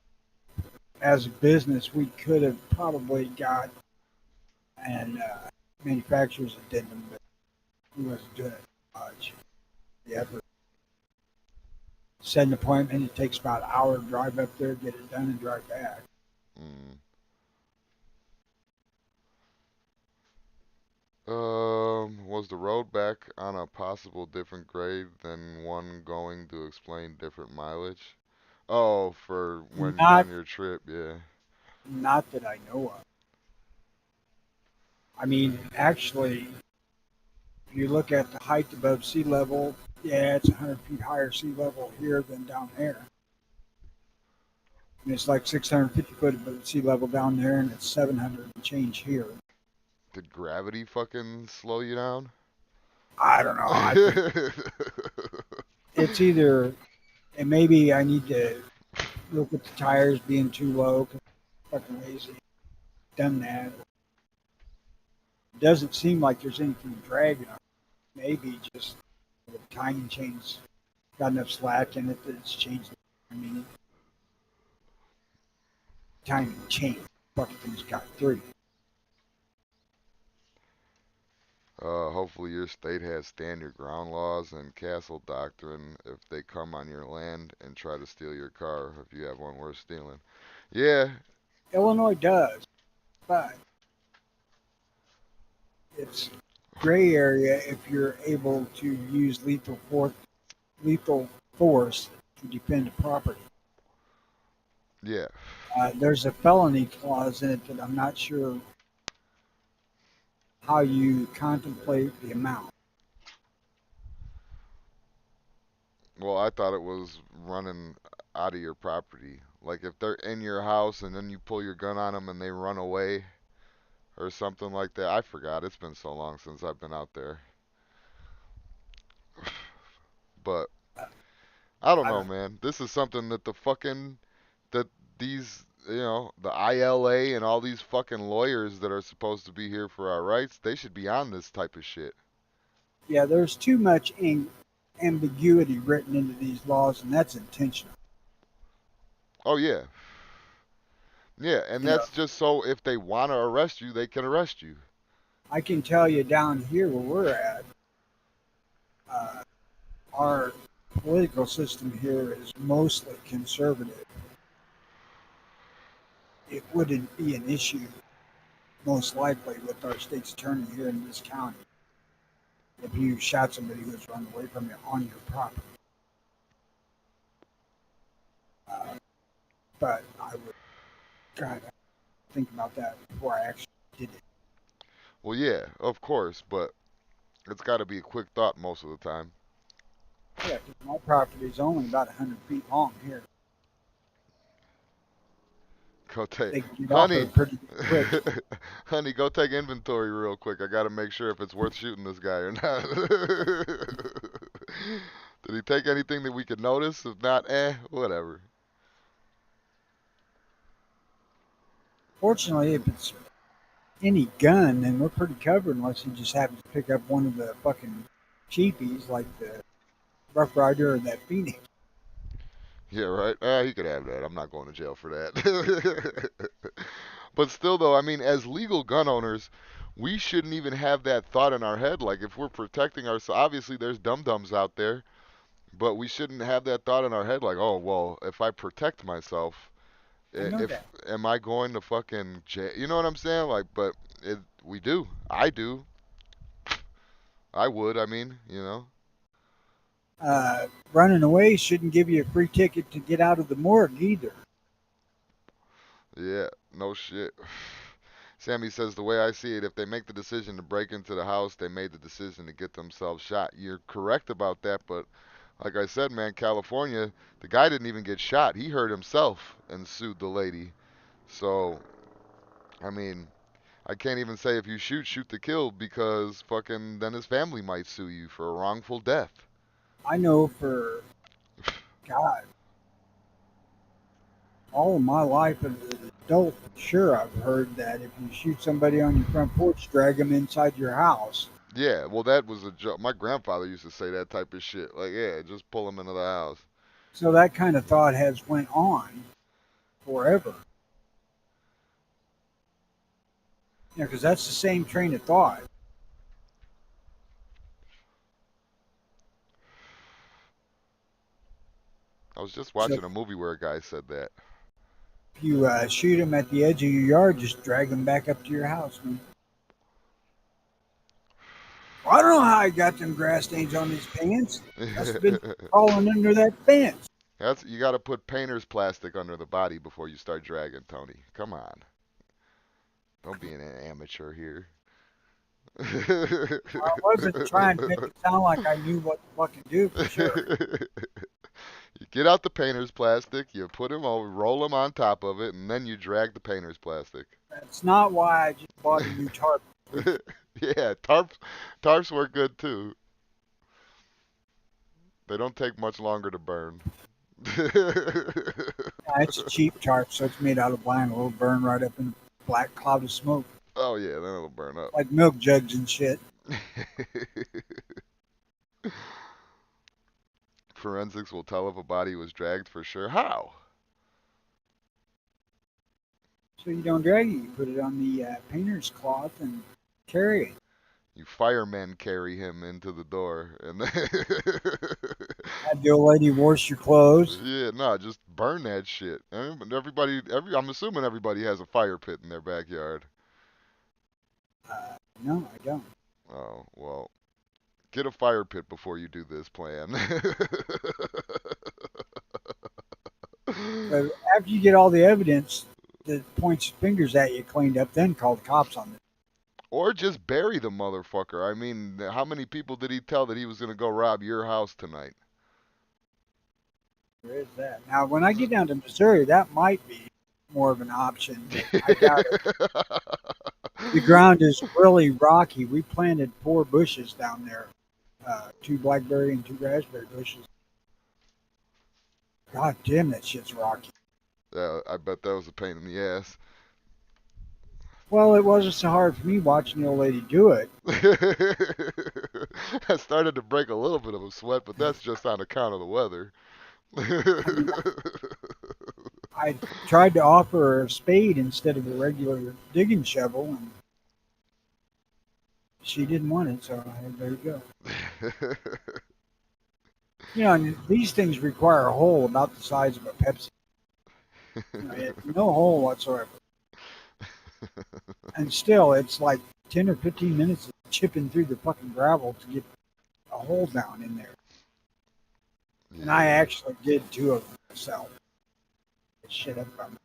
as a business, we could have probably got an manufacturer's addendum, but we wasn't doing it much. The effort. Set an appointment. It takes about an hour to drive up there, get it done, and drive back. Mm. Was the road back on a possible different grade than one going to explain different mileage? Oh, for when Not, on your trip, yeah. not that I know of. I mean, actually, if you look at the height above sea level, yeah, it's 100 feet higher sea level here than down there. And it's like 650 foot above sea level down there, and it's 700 and change here. Did gravity fucking slow you down? I don't know. I think it's either And maybe I need to look at the tires being too low because I'm fucking lazy. Done that. It doesn't seem like there's anything dragging on it. Maybe just the timing chain's got enough slack in it that it's changed. I mean, timing chain. Fucking thing's got three. Hopefully your state has stand your ground laws and castle doctrine if they come on your land and try to steal your car if you have one worth stealing. Yeah, Illinois does, but it's gray area if you're able to use lethal force to defend property. yeah. There's a felony clause in it that I'm not sure how you contemplate the amount. Well, I thought it was running out of your property. Like if they're in your house and then you pull your gun on them and they run away or something like that. I forgot. It's been so long since I've been out there. But I don't I know, don't, man. This is something that that these, the ILA and all these fucking lawyers that are supposed to be here for our rights, they should be on this type of shit. yeah, there's too much ambiguity written into these laws, and that's intentional. Oh yeah. Yeah, and You know, that's just so if they want to arrest you, they can arrest you. I can tell you down here where we're at, uh, our political system here is mostly conservative. It wouldn't be an issue, most likely, with our state's attorney here in this county if you shot somebody who was run away from you on your property. Uh, but I would, God, think about that before I actually did it. Well, yeah, of course, but it's got to be a quick thought most of the time. Yeah, 'cause my property is only about 100 feet long here. Go take, They can get off of honey, it pretty quick. honey, go take inventory real quick. I got to make sure if it's worth shooting this guy or not. Did he take anything that we could notice? If not, whatever. Fortunately, if it's any gun, then we're pretty covered unless he just happens to pick up one of the fucking cheapies like the Rough Rider or that Phoenix. Yeah, right. He could have that. I'm not going to jail for that. But still, though, I mean, as legal gun owners, we shouldn't even have that thought in our head. Like, if we're protecting ourselves, obviously there's dum-dums out there, but we shouldn't have that thought in our head. Like, oh, well, if I protect myself, I know if that. am I going to fucking jail? You know what I'm saying? Like, but we do. I do. I would. I mean, you know. Running away shouldn't give you a free ticket to get out of the morgue either. Yeah. No shit. Sammy says, the way I see it, if they make the decision to break into the house, they made the decision to get themselves shot. You're correct about that, but like I said, man, California, the guy didn't even get shot. He hurt himself and sued the lady. So, I mean, I can't even say if you shoot, shoot to kill because fucking then his family might sue you for a wrongful death. I know for God, all of my life as an adult, sure, I've heard that if you shoot somebody on your front porch, drag them inside your house. Yeah, well, that was a joke. My grandfather used to say that type of shit. Like, yeah, just pull him into the house. So that kind of thought has went on forever. Yeah, because that's the same train of thought. I was just So watching a movie where a guy said that. if you shoot them at the edge of your yard, just drag them back up to your house, man. Well, I don't know how I got them grass stains on his pants. Must have been crawling under that fence. You got to put painter's plastic under the body before you start dragging, Tony. Come on. Don't be an amateur here. I wasn't trying to make it sound like I knew what to fucking do for sure. You get out the painter's plastic, you put them over, roll them on top of it, and then you drag the painter's plastic. That's not why I just bought a new tarp. Yeah, tarps work good too. They don't take much longer to burn. It's a cheap tarp, so it's made out of vinyl. It'll burn right up in a black cloud of smoke, Oh yeah, then it'll burn up. like milk jugs and shit. Forensics will tell if a body was dragged for sure. How? So you don't drag it. You put it on the painter's cloth and carry it. You firemen carry him into the door, and Have the old lady wash your clothes. yeah, no, just burn that shit. I'm assuming everybody has a fire pit in their backyard. No, I don't. Oh well, get a fire pit before you do this plan. So after you get all the evidence that points fingers at you cleaned up, then call the cops on it. Or just bury the motherfucker. I mean, how many people did he tell that he was gonna go rob your house tonight? There is that. Now, when I get down to Missouri, that might be more of an option. But I doubt it. The ground is really rocky. We planted 4 bushes down there, 2 blackberry and 2 raspberry bushes. God damn, that shit's rocky. Yeah, I bet that was a pain in the ass. Well, it wasn't so hard for me watching the old lady do it. I started to break a little bit of a sweat, but that's just on account of the weather. I mean, I tried to offer her a spade instead of a regular digging shovel, and she didn't want it, so there you go. You know, and these things require a hole about the size of a Pepsi. You know, no hole whatsoever. And still, it's like 10 or 15 minutes of chipping through the fucking gravel to get a hole down in there. And I actually did 2 of them myself. Get shit up from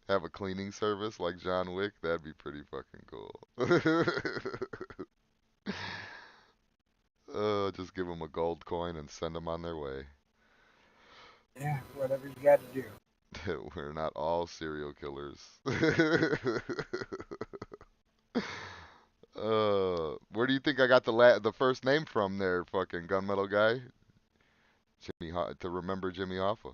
have a cleaning service like John Wick. That'd be pretty fucking cool. Just give them a gold coin and send them on their way. Yeah, whatever you got to do. We're not all serial killers. Where do you think I got the first name from there, fucking gunmetal guy? To remember Jimmy Hoffa.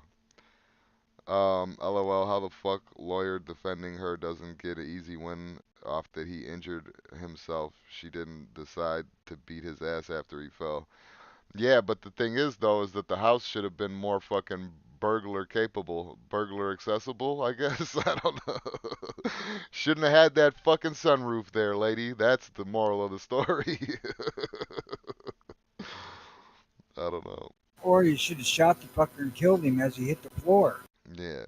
LOL, how the fuck lawyer defending her doesn't get an easy win off that he injured himself? She didn't decide to beat his ass after he fell. Yeah, but the thing is, though, is that the house should have been more fucking burglar capable, burglar accessible, I guess. I don't know. Shouldn't have had that fucking sunroof there, lady. That's the moral of the story. I don't know. Or you should have shot the fucker and killed him as he hit the floor. Yeah.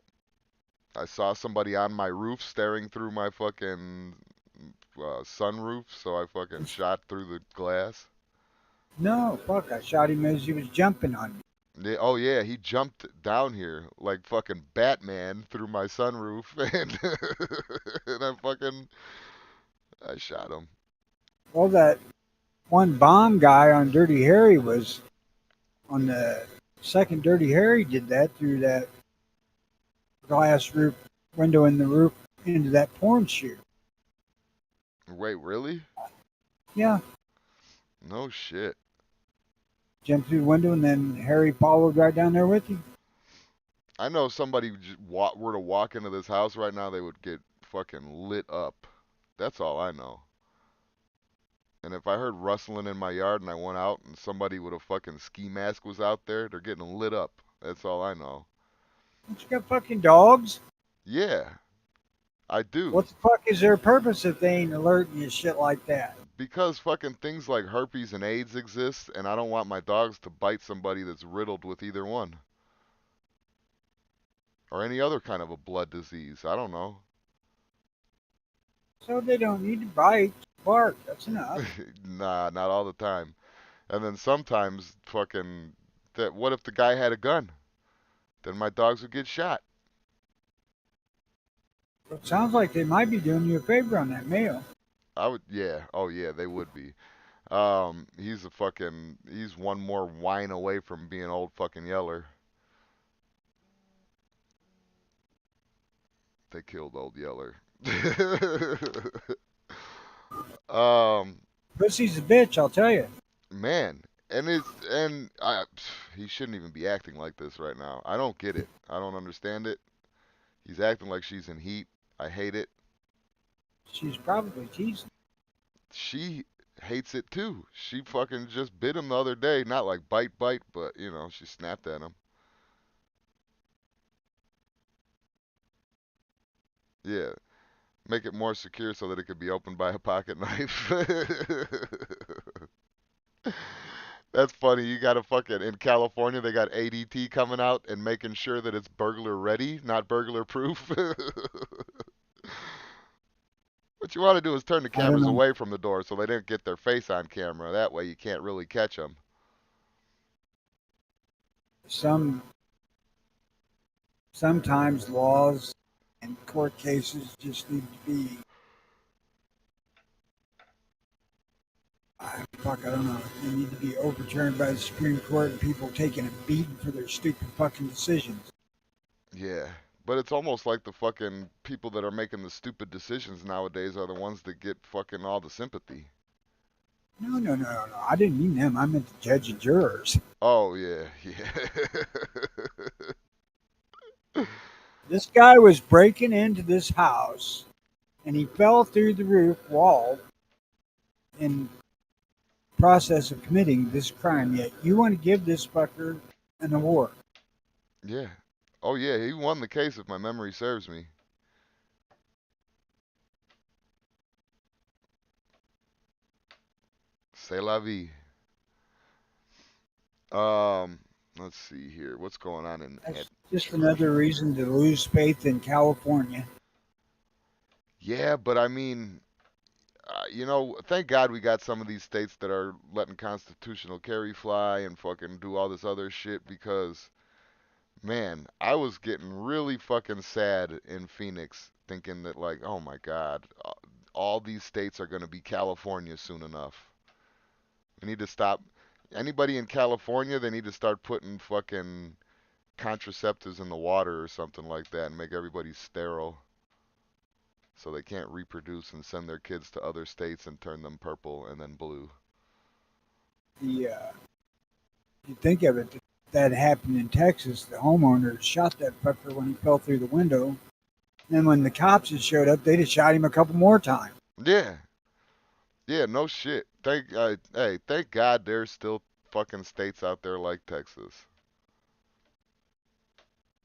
I saw somebody on my roof staring through my fucking sunroof, so I fucking shot through the glass. No, fuck, I shot him as he was jumping on me. Yeah, oh yeah, he jumped down here like fucking Batman through my sunroof, and and I shot him. Well, that one bomb guy on Dirty Harry was on the second Dirty Harry did that through that glass roof window in the roof into that porn shoot. Wait, really? Yeah, No shit. jumped through the window and then Harry followed right down there with him. I know if somebody were to walk into this house right now, they would get fucking lit up. That's all I know. And if I heard rustling in my yard and I went out and somebody with a fucking ski mask was out there, they're getting lit up. That's all I know. Don't you got fucking dogs? Yeah, I do. What the fuck is their purpose if they ain't alerting you shit like that? Because fucking things like herpes and AIDS exist, and I don't want my dogs to bite somebody that's riddled with either one. Or any other kind of a blood disease. I don't know. So they don't need to bite, bark. That's enough. Nah, not all the time. And then sometimes fucking what if the guy had a gun? Then my dogs would get shot. It sounds like they might be doing you a favor on that mail. I would, yeah. Oh yeah, they would be. He's one more whine away from being old fucking Yeller. They killed old Yeller. Pussy's a bitch, I'll tell you. Man, he shouldn't even be acting like this right now. I don't get it. I don't understand it. He's acting like she's in heat. I hate it. She's probably teasing. She hates it too. She fucking just bit him the other day. Not like bite, but she snapped at him. Yeah. Make it more secure so that it could be opened by a pocket knife. That's funny. You got to fucking in California, they got ADT coming out and making sure that it's burglar ready, not burglar proof. What you want to do is turn the I don't cameras know. away from the door so they don't get their face on camera. That way you can't really catch them. Sometimes laws and court cases just need to be. I don't know. They need to be overturned by the Supreme Court and people taking a beating for their stupid fucking decisions. Yeah. But it's almost like the fucking people that are making the stupid decisions nowadays are the ones that get fucking all the sympathy. No. I didn't mean them. I meant the judge and jurors. Oh, yeah, yeah. This guy was breaking into this house and he fell through the roof wall in process of committing this crime. Yet you want to give this fucker an award. Yeah. Oh, yeah, he won the case if my memory serves me. C'est la vie. Um, let's see here. What's going on in That's just another reason to lose faith in California. Yeah, but I mean, thank God we got some of these states that are letting constitutional carry fly and fucking do all this other shit because, man, I was getting really fucking sad in Phoenix thinking that, like, oh my God, all these states are going to be California soon enough. We need to stop. Anybody in California, they need to start putting fucking contraceptives in the water or something like that and make everybody sterile so they can't reproduce and send their kids to other states and turn them purple and then blue. The you think of it, that happened in Texas. The homeowner shot that fucker when he fell through the window. And when the cops had showed up, they'd have shot him a couple more times. Yeah, yeah, no shit. Thank God there's still fucking states out there like Texas.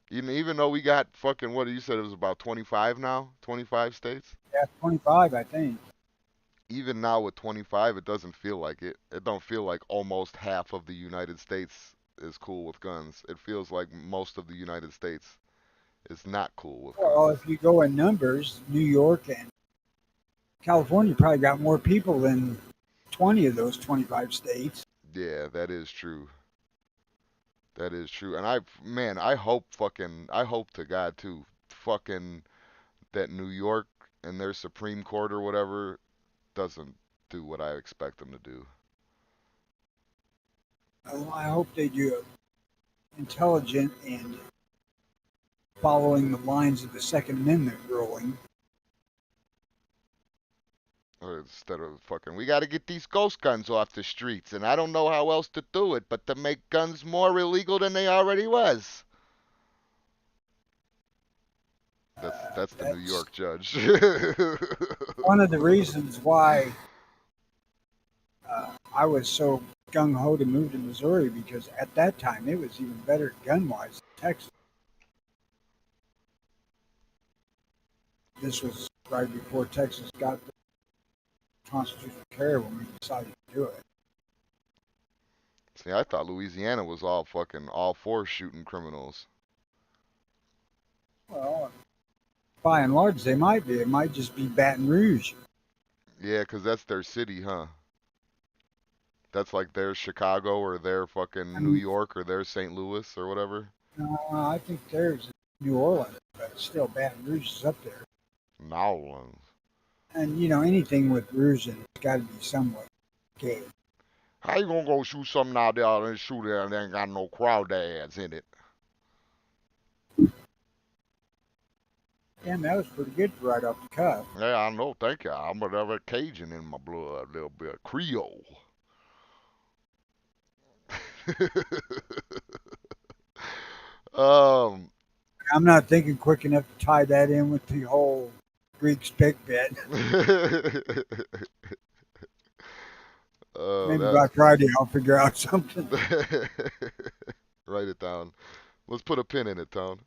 Even though we got fucking what you said it was about 25 now, 25 states. Yeah, 25, I think. Even now with 25, it doesn't feel like it. It don't feel like almost half of the United States is cool with guns. It feels like most of the United States is not cool with Well, guns. if you go in numbers, New York and California probably got more people than 20 of those 25 states. Yeah, that is true. That is true. And man, I hope to God too, fucking that New York and their Supreme Court or whatever doesn't do what I expect them to do. I hope they do it intelligent and following the lines of the Second Amendment ruling. Or instead of fucking, we got to get these ghost guns off the streets, and I don't know how else to do it but to make guns more illegal than they already was. That's the New That's York judge. one of the reasons why I was so gung ho to move to Missouri, because at that time it was even better gun wise than Texas. This was right before Texas got the constitutional carry when we decided to do it. See, I thought Louisiana was all for shooting criminals. Well, by and large, they might be. It might just be Baton Rouge. Yeah, 'cause that's their city, huh? That's like their Chicago or their I fucking New mean, York or their St. Louis or whatever. I think there's New Orleans, but still Baton Rouge is up there. New Orleans. And anything with Rouge in it's got to be somewhat gay. How you gonna go shoot something out there and shoot it and ain't got no crowd ads in it? Damn, that was pretty good right off the cuff. Yeah, I know. Thank you. I'm a little bit Cajun in my blood, a little bit Creole. um, I'm not thinking quick enough to tie that in with the whole Greek stick bit. oh, Maybe that's by Friday I'll figure out something. write it down. Let's put a pin in it, Tone.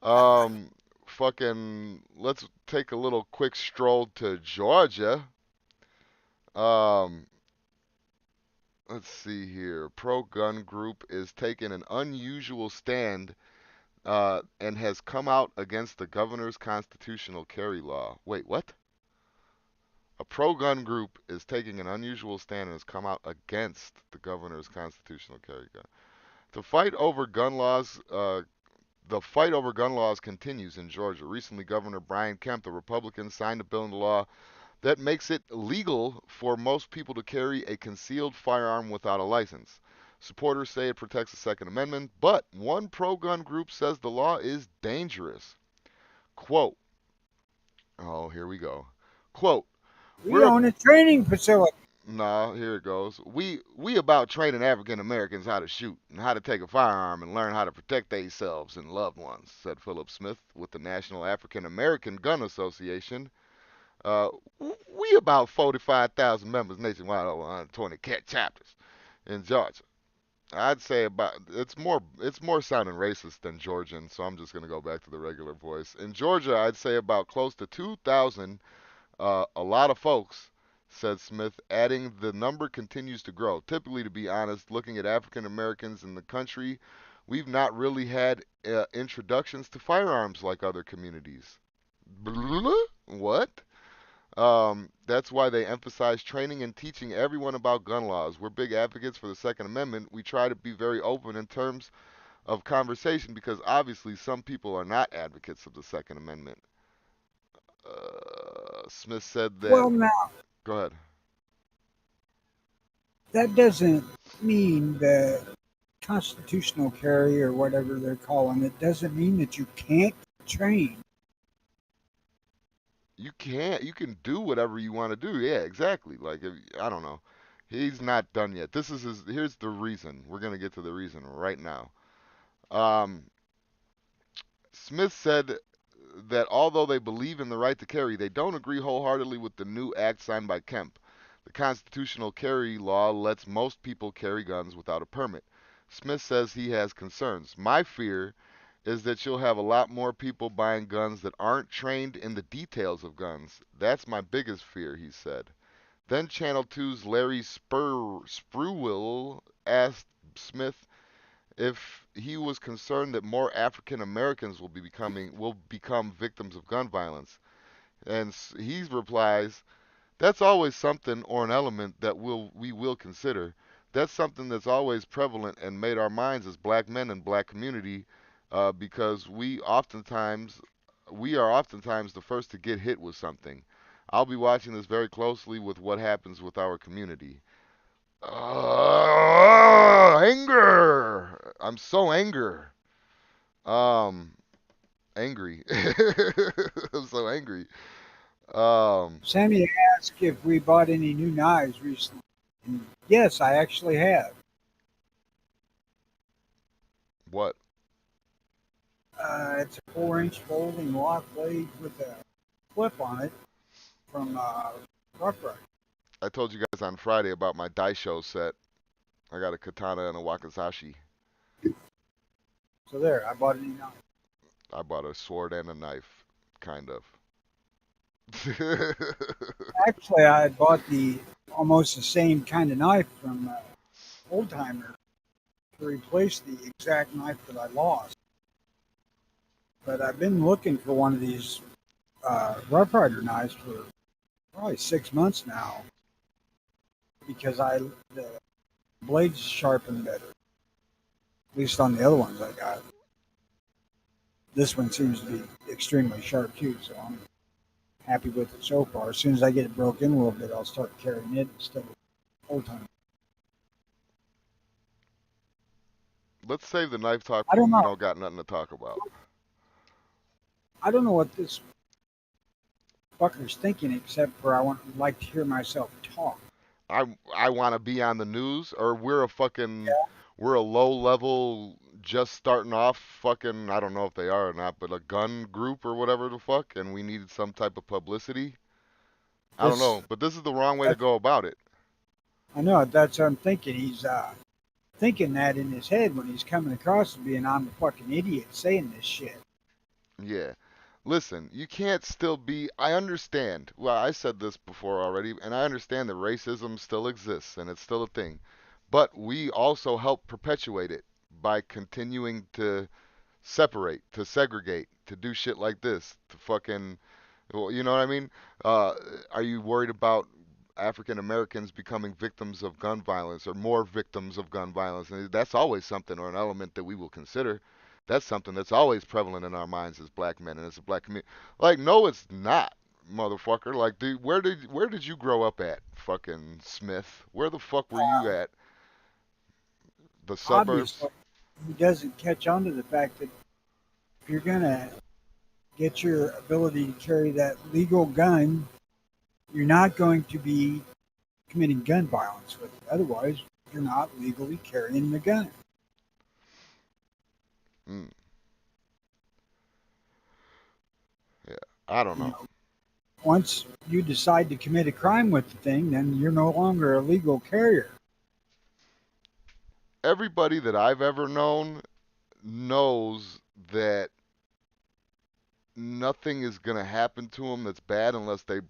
Um, fucking, let's take a little quick stroll to Georgia. Um, let's see here. Pro gun group is taking an unusual stand and has come out against the governor's constitutional carry law. Wait, what? A pro gun group is taking an unusual stand and has come out against the governor's constitutional carry gun. The fight over gun laws The fight over gun laws continues in Georgia. Recently, Governor Brian Kemp, the Republican, signed a bill into law that makes it legal for most people to carry a concealed firearm without a license. Supporters say it protects the Second Amendment, but one pro-gun group says the law is dangerous. Quote, oh, here we go. Quote, We we're a, own a training facility. nah, here it goes. We about training African Americans how to shoot and how to take a firearm and learn how to protect themselves and loved ones, said Philip Smith with the National African American Gun Association. Uh, we about 45,000 members nationwide, over 120 chapters in Georgia. I'd say about it's more sounding racist than Georgian, so I'm just gonna go back to the regular voice. In Georgia, I'd say about close to 2,000. A lot of folks, said Smith, adding the number continues to grow. Typically, to be honest, looking at African Americans in the country, we've not really had introductions to firearms like other communities. What? That's why they emphasize training and teaching everyone about gun laws. We're big advocates for the Second Amendment. We try to be very open in terms of conversation because obviously some people are not advocates of the Second Amendment. Smith said that. Well, now, Go ahead. that doesn't mean the constitutional carry or whatever they're calling it doesn't mean that you can't train. You can't. You can do whatever you want to do. Yeah, exactly. Like I don't know. He's not done yet. This is his. Here's the reason. We're gonna get to the reason right now. Um, Smith said that although they believe in the right to carry, they don't agree wholeheartedly with the new act signed by Kemp. The constitutional carry law lets most people carry guns without a permit. Smith says he has concerns. My fear is that you'll have a lot more people buying guns that aren't trained in the details of guns. That's my biggest fear, he said. Then Channel 2's Larry Spruill asked Smith if he was concerned that more African Americans will become victims of gun violence. And he replies, "That's always something or an element that we will consider. That's something that's always prevalent and made our minds as black men and black community because we are oftentimes the first to get hit with something. I'll be watching this very closely with what happens with our community." Anger. I'm so Um, angry. I'm so angry. Um, Sammy asked if we bought any new knives recently. And yes, I actually have. what? It's a 4-inch folding lock blade with a clip on it from Rough Rider. I told you guys on Friday about my Daisho set. I got a katana and a wakizashi. So there, I bought a new knife. I bought a sword and a knife, kind of. Actually, I had bought the almost the same kind of knife from Old Timer to replace the exact knife that I lost. But I've been looking for one of these Rough Rider knives for probably 6 months now because the blades sharpen better. At least on the other ones I got. This one seems to be extremely sharp too, so I'm happy with it so far. As soon as I get it broke in a little bit, I'll start carrying it instead of Old Timer. Let's save the knife talk I for don't when we know. don't got nothing to talk about. I don't know what this fucker's thinking, except for I would like to hear myself talk. I want to be on the news, or we're a low level, just starting off fucking, I don't know if they are or not, but a gun group or whatever the fuck, and we needed some type of publicity. I don't This, know, but this is the wrong way to that, go about it. I know that's what I'm thinking. He's thinking that in his head when he's coming across as being I'm a fucking idiot saying this shit. Yeah. Listen, you can't still be. I understand. Well, I said this before already, and I understand that racism still exists and it's still a thing. But we also help perpetuate it by continuing to separate, to segregate, to do shit like this, to fucking, well, you know what I mean? Uh, are you worried about African Americans becoming victims of gun violence or more victims of gun violence? And that's always something or an element that we will consider. That's something that's always prevalent in our minds as black men and as a black community. Like, no, it's not, motherfucker. Like, dude, where did you grow up at, fucking Smith? Where the fuck were you at? The suburbs? Obviously, he doesn't catch on to the fact that if you're gonna get your ability to carry that legal gun, you're not going to be committing gun violence with it. Otherwise, you're not legally carrying the gun. Mm, yeah, I don't You know. know, once you decide to commit a crime with the thing, then you're no longer a legal carrier. Everybody that I've ever known knows that nothing is going to happen to them that's bad unless, they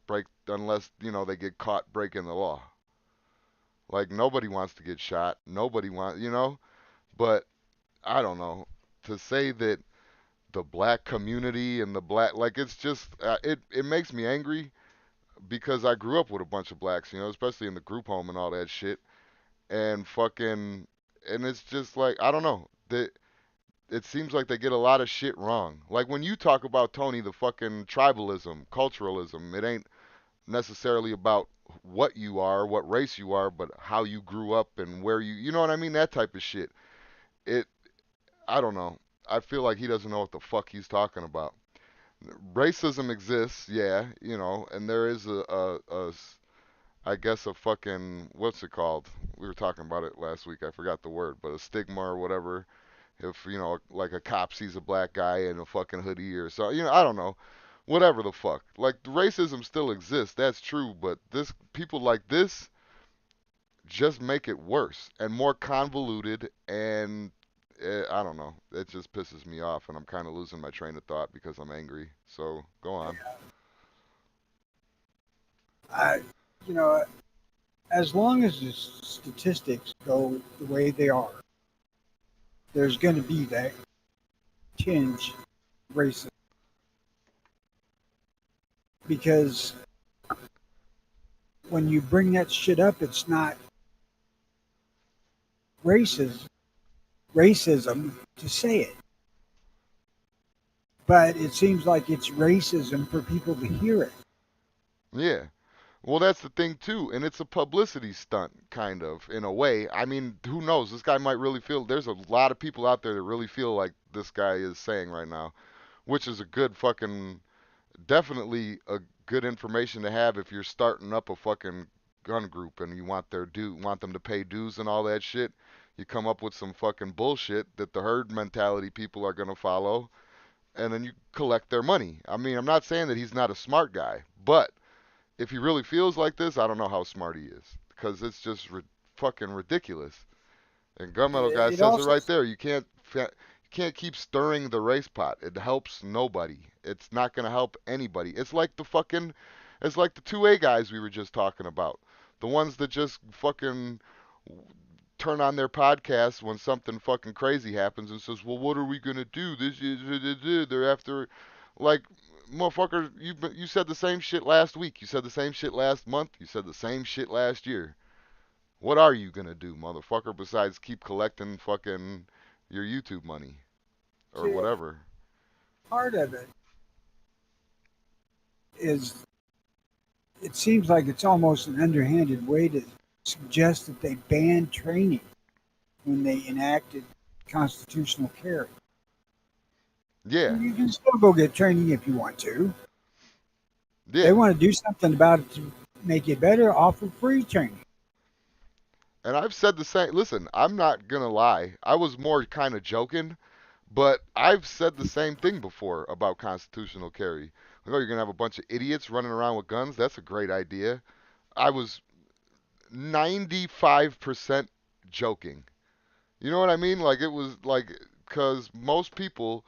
get caught breaking the law. Like, nobody wants to get shot. Nobody wants. But I don't know. To say that the black community and the black, like, it's just, it makes me angry because I grew up with a bunch of blacks, especially in the group home and all that shit. And fucking, and it's just like, I don't know. It seems like they get a lot of shit wrong. Like when you talk about Tony, the fucking tribalism, culturalism, it ain't necessarily about what you are, what race you are, but how you grew up and where you know what I mean? That type of shit. It, I don't know. I feel like he doesn't know what the fuck he's talking about. Racism exists, yeah, and there is I guess a fucking, what's it called? We were talking about it last week. I forgot the word, but a stigma or whatever if like a cop sees a black guy in a fucking hoodie or so, I don't know, whatever the fuck. Like racism still exists, that's true, but this people like this just make it worse and more convoluted, and I don't know. It just pisses me off, and I'm kind of losing my train of thought because I'm angry. So go on. I, you know, as long as the statistics go the way they are, there's going to be that tinge of racism because when you bring that shit up, it's not racism, racism to say it, but it seems like it's racism for people to hear it. Yeah. Well, that's the thing too, and it's a publicity stunt, kind of, in a way. I mean, who knows? This guy might really feel. There's a lot of people out there that really feel like this guy is saying right now, which is a good fucking, definitely a good information to have if you're starting up a fucking gun group and you want them to pay dues and all that shit. You come up with some fucking bullshit that the herd mentality people are gonna follow, and then you collect their money. I mean, I'm not saying that he's not a smart guy, but if he really feels like this, I don't know how smart he is because it's just fucking ridiculous. And Gunmetal Guy It says it also, right there. You can't keep stirring the race pot. It helps nobody. It's not gonna help anybody. It's like the 2A guys we were just talking about. The ones that just fucking turn on their podcast when something fucking crazy happens and says, "Well, what are we gonna do? This is they're after." Like, motherfucker, you said the same shit last week. You said the same shit last month. You said the same shit last year. What are you gonna do, motherfucker, besides keep collecting fucking your YouTube money or see, whatever? part of it is it seems like it's almost an underhanded way to suggest that they banned training when they enacted constitutional carry. Yeah, You can still go get training if you want to. They yeah, want to do something about it to make it better, offer free training. And I've said the same. Listen, I'm not gonna lie. I was more kind of joking, but I've said the same thing before about constitutional carry. Like, oh, you're gonna have a bunch of idiots running around with guns. That's a great idea. I was 95% joking. You know what I mean? Like it was like because most people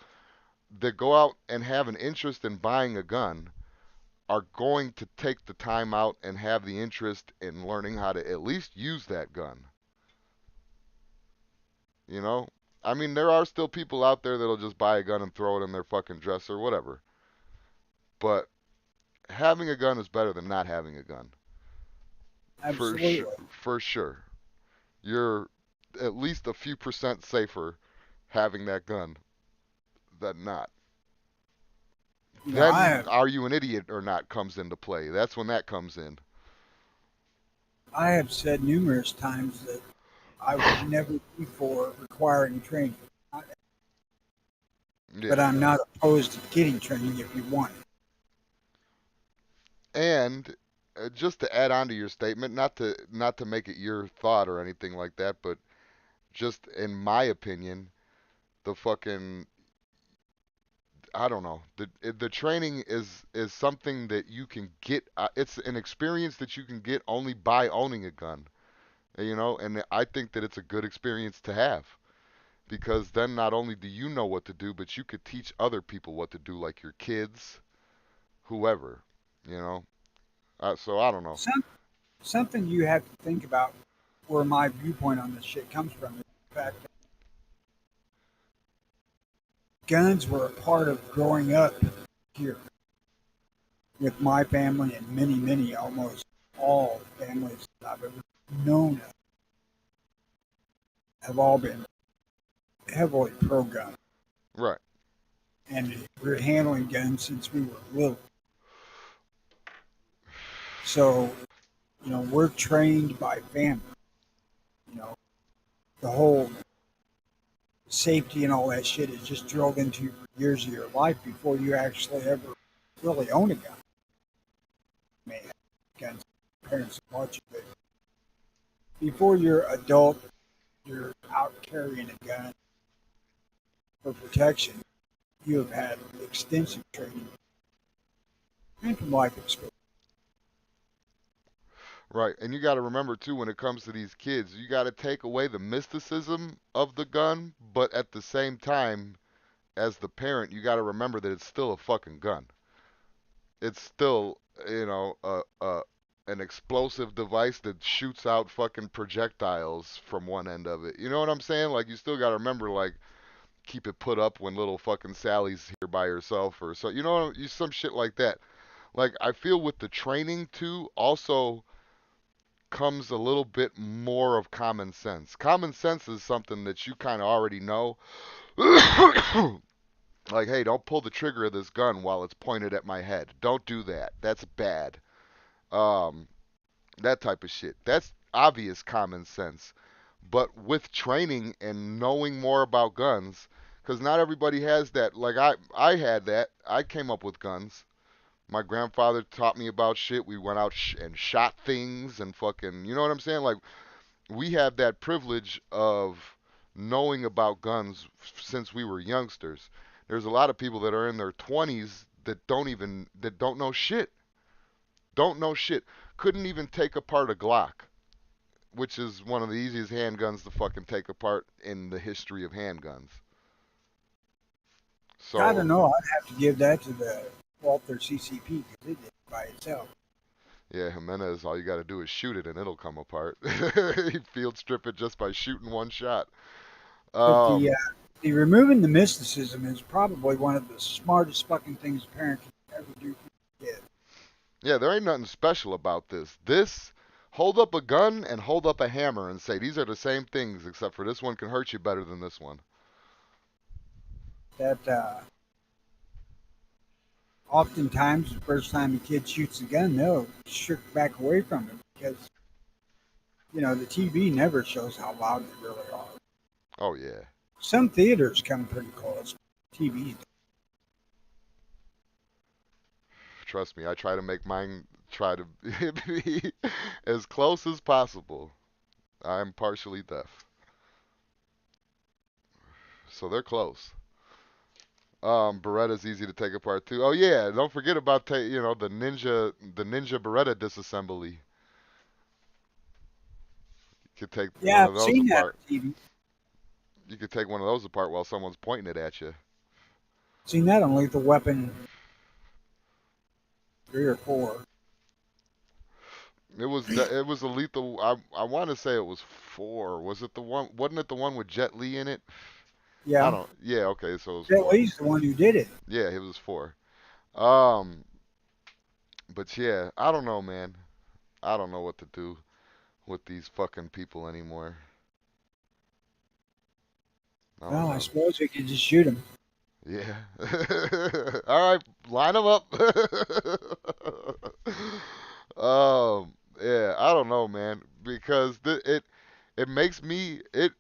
that go out and have an interest in buying a gun are going to take the time out and have the interest in learning how to at least use that gun. You know? I mean, there are still people out there that'll just buy a gun and throw it in their fucking dresser, whatever. But having a gun is better than not having a gun. For sure. Absolutely. For sure. You're at least a few percent safer having that gun than not. You know, Then are you an idiot or not comes into play. That's when that comes in. I have said numerous times that I would never be for requiring training, but Yeah. I'm not opposed to getting training if you want it. And just to add on to your statement, not to make it your thought or anything like that, but just in my opinion, the fucking I don't know. The training is something that you can get. It's an experience that you can get only by owning a gun. You know, and I think that it's a good experience to have because then not only do you know what to do, but you could teach other people what to do, like your kids, whoever. You know. So I don't know. Something you have to think about where my viewpoint on this shit comes from is the fact that guns were a part of growing up here with my family and many, many, almost all families that I've ever known of have all been heavily pro gun. Right. And we're handling guns since we were little. So, we're trained by family. You know, the whole safety and all that shit is just drilled into you for years of your life before you actually ever really own a gun. You may have guns, parents watch you, but before you're adult, you're out carrying a gun for protection. You have had extensive training and from life experience. Right. And you got to remember too when it comes to these kids, you got to take away the mysticism of the gun, but at the same time, as the parent, you got to remember that it's still a fucking gun. It's still, an explosive device that shoots out fucking projectiles from one end of it. You know what I'm saying? Like you still got to remember like keep it put up when little fucking Sally's here by herself or so. You know, some shit like that. Like I feel with the training too also comes a little bit more of common sense. Common sense is something that you kind of already know. Like, hey, don't pull the trigger of this gun while it's pointed at my head. Don't do that. That's bad. Um, that type of shit. That's obvious common sense. But with training and knowing more about guns, because not everybody has that. Like I had that. I came up with guns. My grandfather taught me about shit. We went out and shot things and fucking, you know what I'm saying? Like we have that privilege of knowing about guns since we were youngsters. There's a lot of people that are in their 20s that don't know shit. Don't know shit. Couldn't even take apart a Glock, which is one of the easiest handguns to fucking take apart in the history of handguns. I don't So, know. I'd have to give that to the Walther CCP because it did it by itself. yeah, Jimenez, all you got to do is shoot it and it'll come apart. You field strip it just by shooting one shot. But the Um, the removing the mysticism is probably one of the smartest fucking things a parent can ever do for their kid. yeah, there ain't nothing special about this. Hold up a gun and hold up a hammer and say these are the same things, except for this one can hurt you better than this one. That oftentimes the first time a kid shoots a gun, they'll shirk back away from it because the TV never shows how loud they really are. Oh yeah. Some theaters come pretty close. TVs. Trust me, I try to make mine try to be as close as possible. I'm partially deaf. So they're close. Beretta's easy to take apart too. Oh yeah, don't forget about the ninja Beretta disassembly. You could take one Yeah, of I've those seen that apart. on TV. You could take one of those apart while someone's pointing it at you. Seen that on Lethal Weapon 3 or 4. It was a lethal. I want to say it was 4. Was it the one? Wasn't it the one with Jet Li in it? I Yeah, don't. Yeah. Okay. So it was Jet 4. Li's the one who did it. Yeah, it was 4. Um. But yeah, I don't know, man. I don't know what to do with these fucking people anymore. I don't Well, I know. suppose we could just shoot him. Yeah. All right, line them up. Yeah, I don't know, man, because it makes me it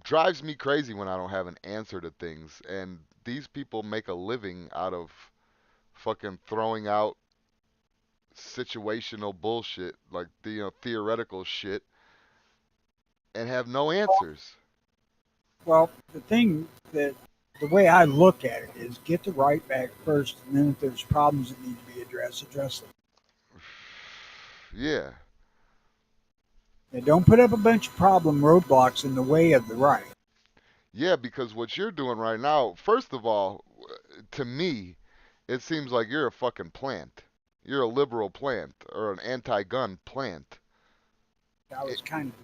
drives me crazy when I don't have an answer to things, and these people make a living out of fucking throwing out situational bullshit, like the theoretical shit, and have no answers. Well, the way I look at it is get the right back first, and then if there's problems that need to be addressed, address them. Yeah. And don't put up a bunch of problem roadblocks in the way of the right. Yeah, because what you're doing right now, first of all, to me, it seems like you're a fucking plant. You're a liberal plant or an anti-gun plant. I was kind of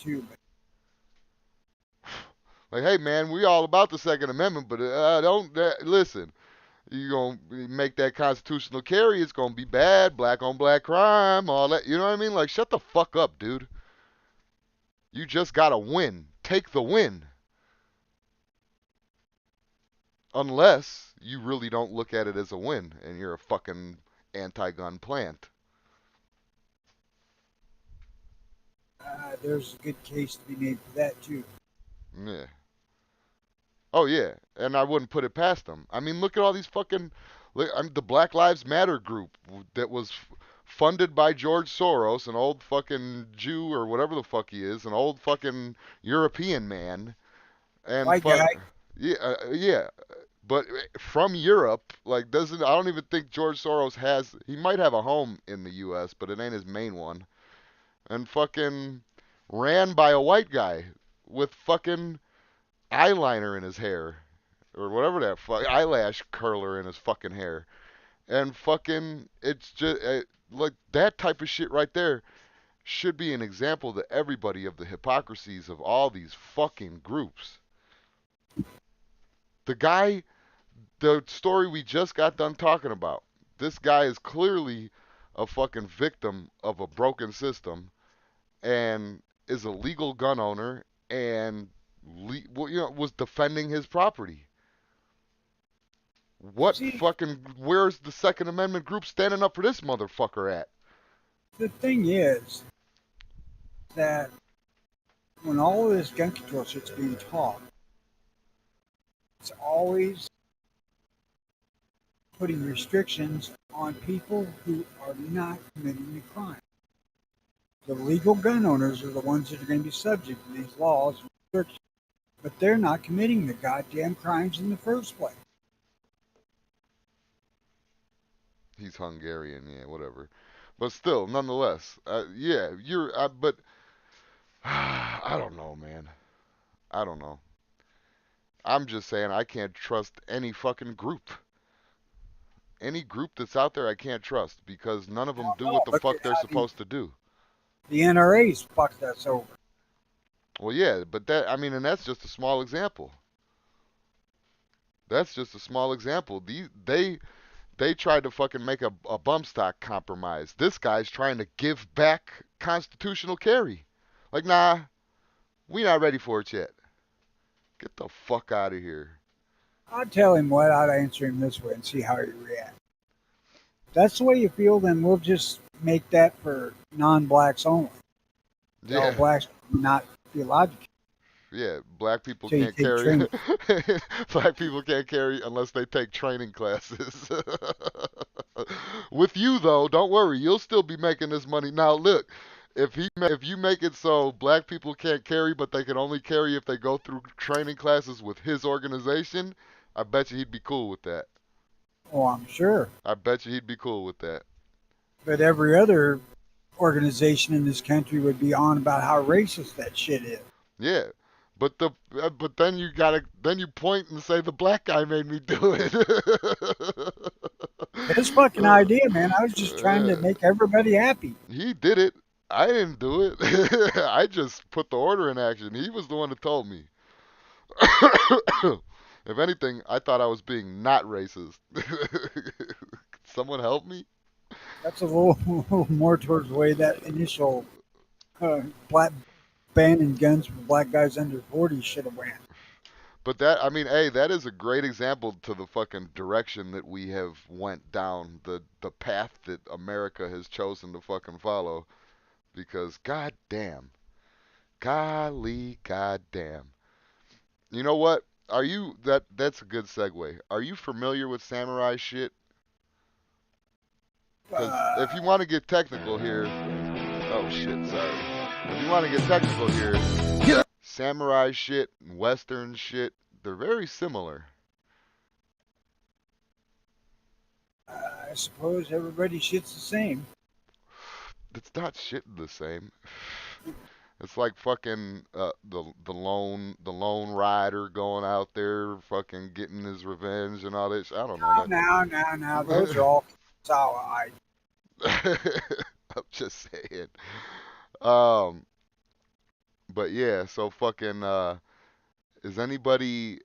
too, but Like, hey man, we all about the Second Amendment, but don't listen. You gonna make that constitutional carry? It's gonna be bad, black on black crime, all that. You know what I mean? Like, shut the fuck up, dude. You just gotta win. Take the win. Unless you really don't look at it as a win and you're a fucking anti-gun plant. there's a good case to be made for that too. Yeah. Oh yeah, and I wouldn't put it past them. I mean, look at all these fucking the Black Lives Matter group that was funded by George Soros, an old fucking Jew or whatever the fuck he is, an old fucking European man, and White guy. yeah, yeah, but from Europe, like doesn't I don't even think George Soros has. He might have a home in the U.S., but it ain't his main one. And fucking ran by a white guy with fucking eyeliner in his hair or whatever that eyelash curler in his fucking hair, and fucking it's just like that type of shit right there should be an example to everybody of the hypocrisies of all these fucking groups. The guy, the story we just got done talking about, this guy is clearly a fucking victim of a broken system and is a legal gun owner and was defending his property. What See, fucking? Where's the Second Amendment group standing up for this motherfucker at? the thing is that when all of this gun control shit's being taught, it's always putting restrictions on people who are not committing the crime. The legal gun owners are the ones that are going to be subject to these laws and restrictions, but they're not committing the goddamn crimes in the first place. He's Hungarian, yeah, whatever. But still, nonetheless, yeah, but I don't know, man. I don't know. I'm just saying I can't trust any fucking group. Any group that's out there, I can't trust because none of them do what the Look fuck at they're how supposed to do. the NRA's fucked us over. Well, yeah, but I mean, and that's just a small example. That's just a small example. They tried to fucking make a bump stock compromise. This guy's trying to give back constitutional carry. Like, nah, we not ready for it yet. Get the fuck out of here. I'd tell him what, I'd answer him this way and see how he reacts. If that's the way you feel, then we'll just make that for non-blacks only. All Yeah, blacks not theological. yeah. Black people So you can't take carry. training. Black people can't carry unless they take training classes. With you though, don't worry, you'll still be making this money. Now look, If you make it so black people can't carry, but they can only carry if they go through training classes with his organization, I bet you he'd be cool with that. Oh, I'm sure. I bet you he'd be cool with that. But every other organization in this country would be on about how racist that shit is. Yeah. But then you point and say the black guy made me do it. His fucking idea, man. I was just trying to Yeah. make everybody happy. He did it. I didn't do it. I just put the order in action. He was the one that told me. If anything, I thought I was being not racist. Someone help me? That's a little more towards the way that initial black banning guns for black guys under 40 should have went. But that, I mean, hey, that is a great example to the fucking direction that we have went down, the path that America has chosen to fucking follow. Because goddamn, golly, goddamn. You know what? Are you That's a good segue. Are you familiar with samurai shit? Because if you Uh, want to get technical here, oh shit, sorry. If you want to get technical here, samurai shit and western shit, they're very similar. I suppose everybody shit's the same. It's not shit the same. It's like fucking the lone rider going out there fucking getting his revenge and all this. I don't know Now. Those are all sour. that. I'm just saying. Um, but yeah, so fucking is anybody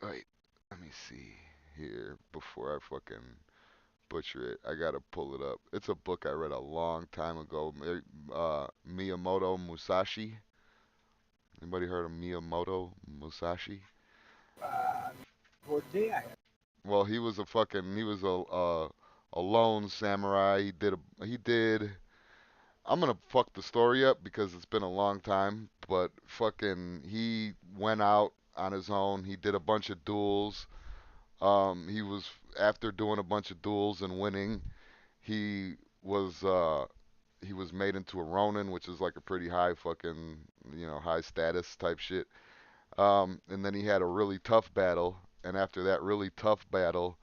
wait, let me see here before I fucking butcher it. I gotta pull it up. It's a book I read a long time ago. Miyamoto Musashi. Anybody heard of Miyamoto Musashi? Uh, what day I have? Well, he was a lone samurai. He did. I'm gonna fuck the story up because it's been a long time, but fucking he went out on his own. He did a bunch of duels. He was After doing a bunch of duels and winning, he was uh he was made into a Ronin, which is like a pretty high fucking, high status type shit. And then he had a really tough battle, and after that really tough battle,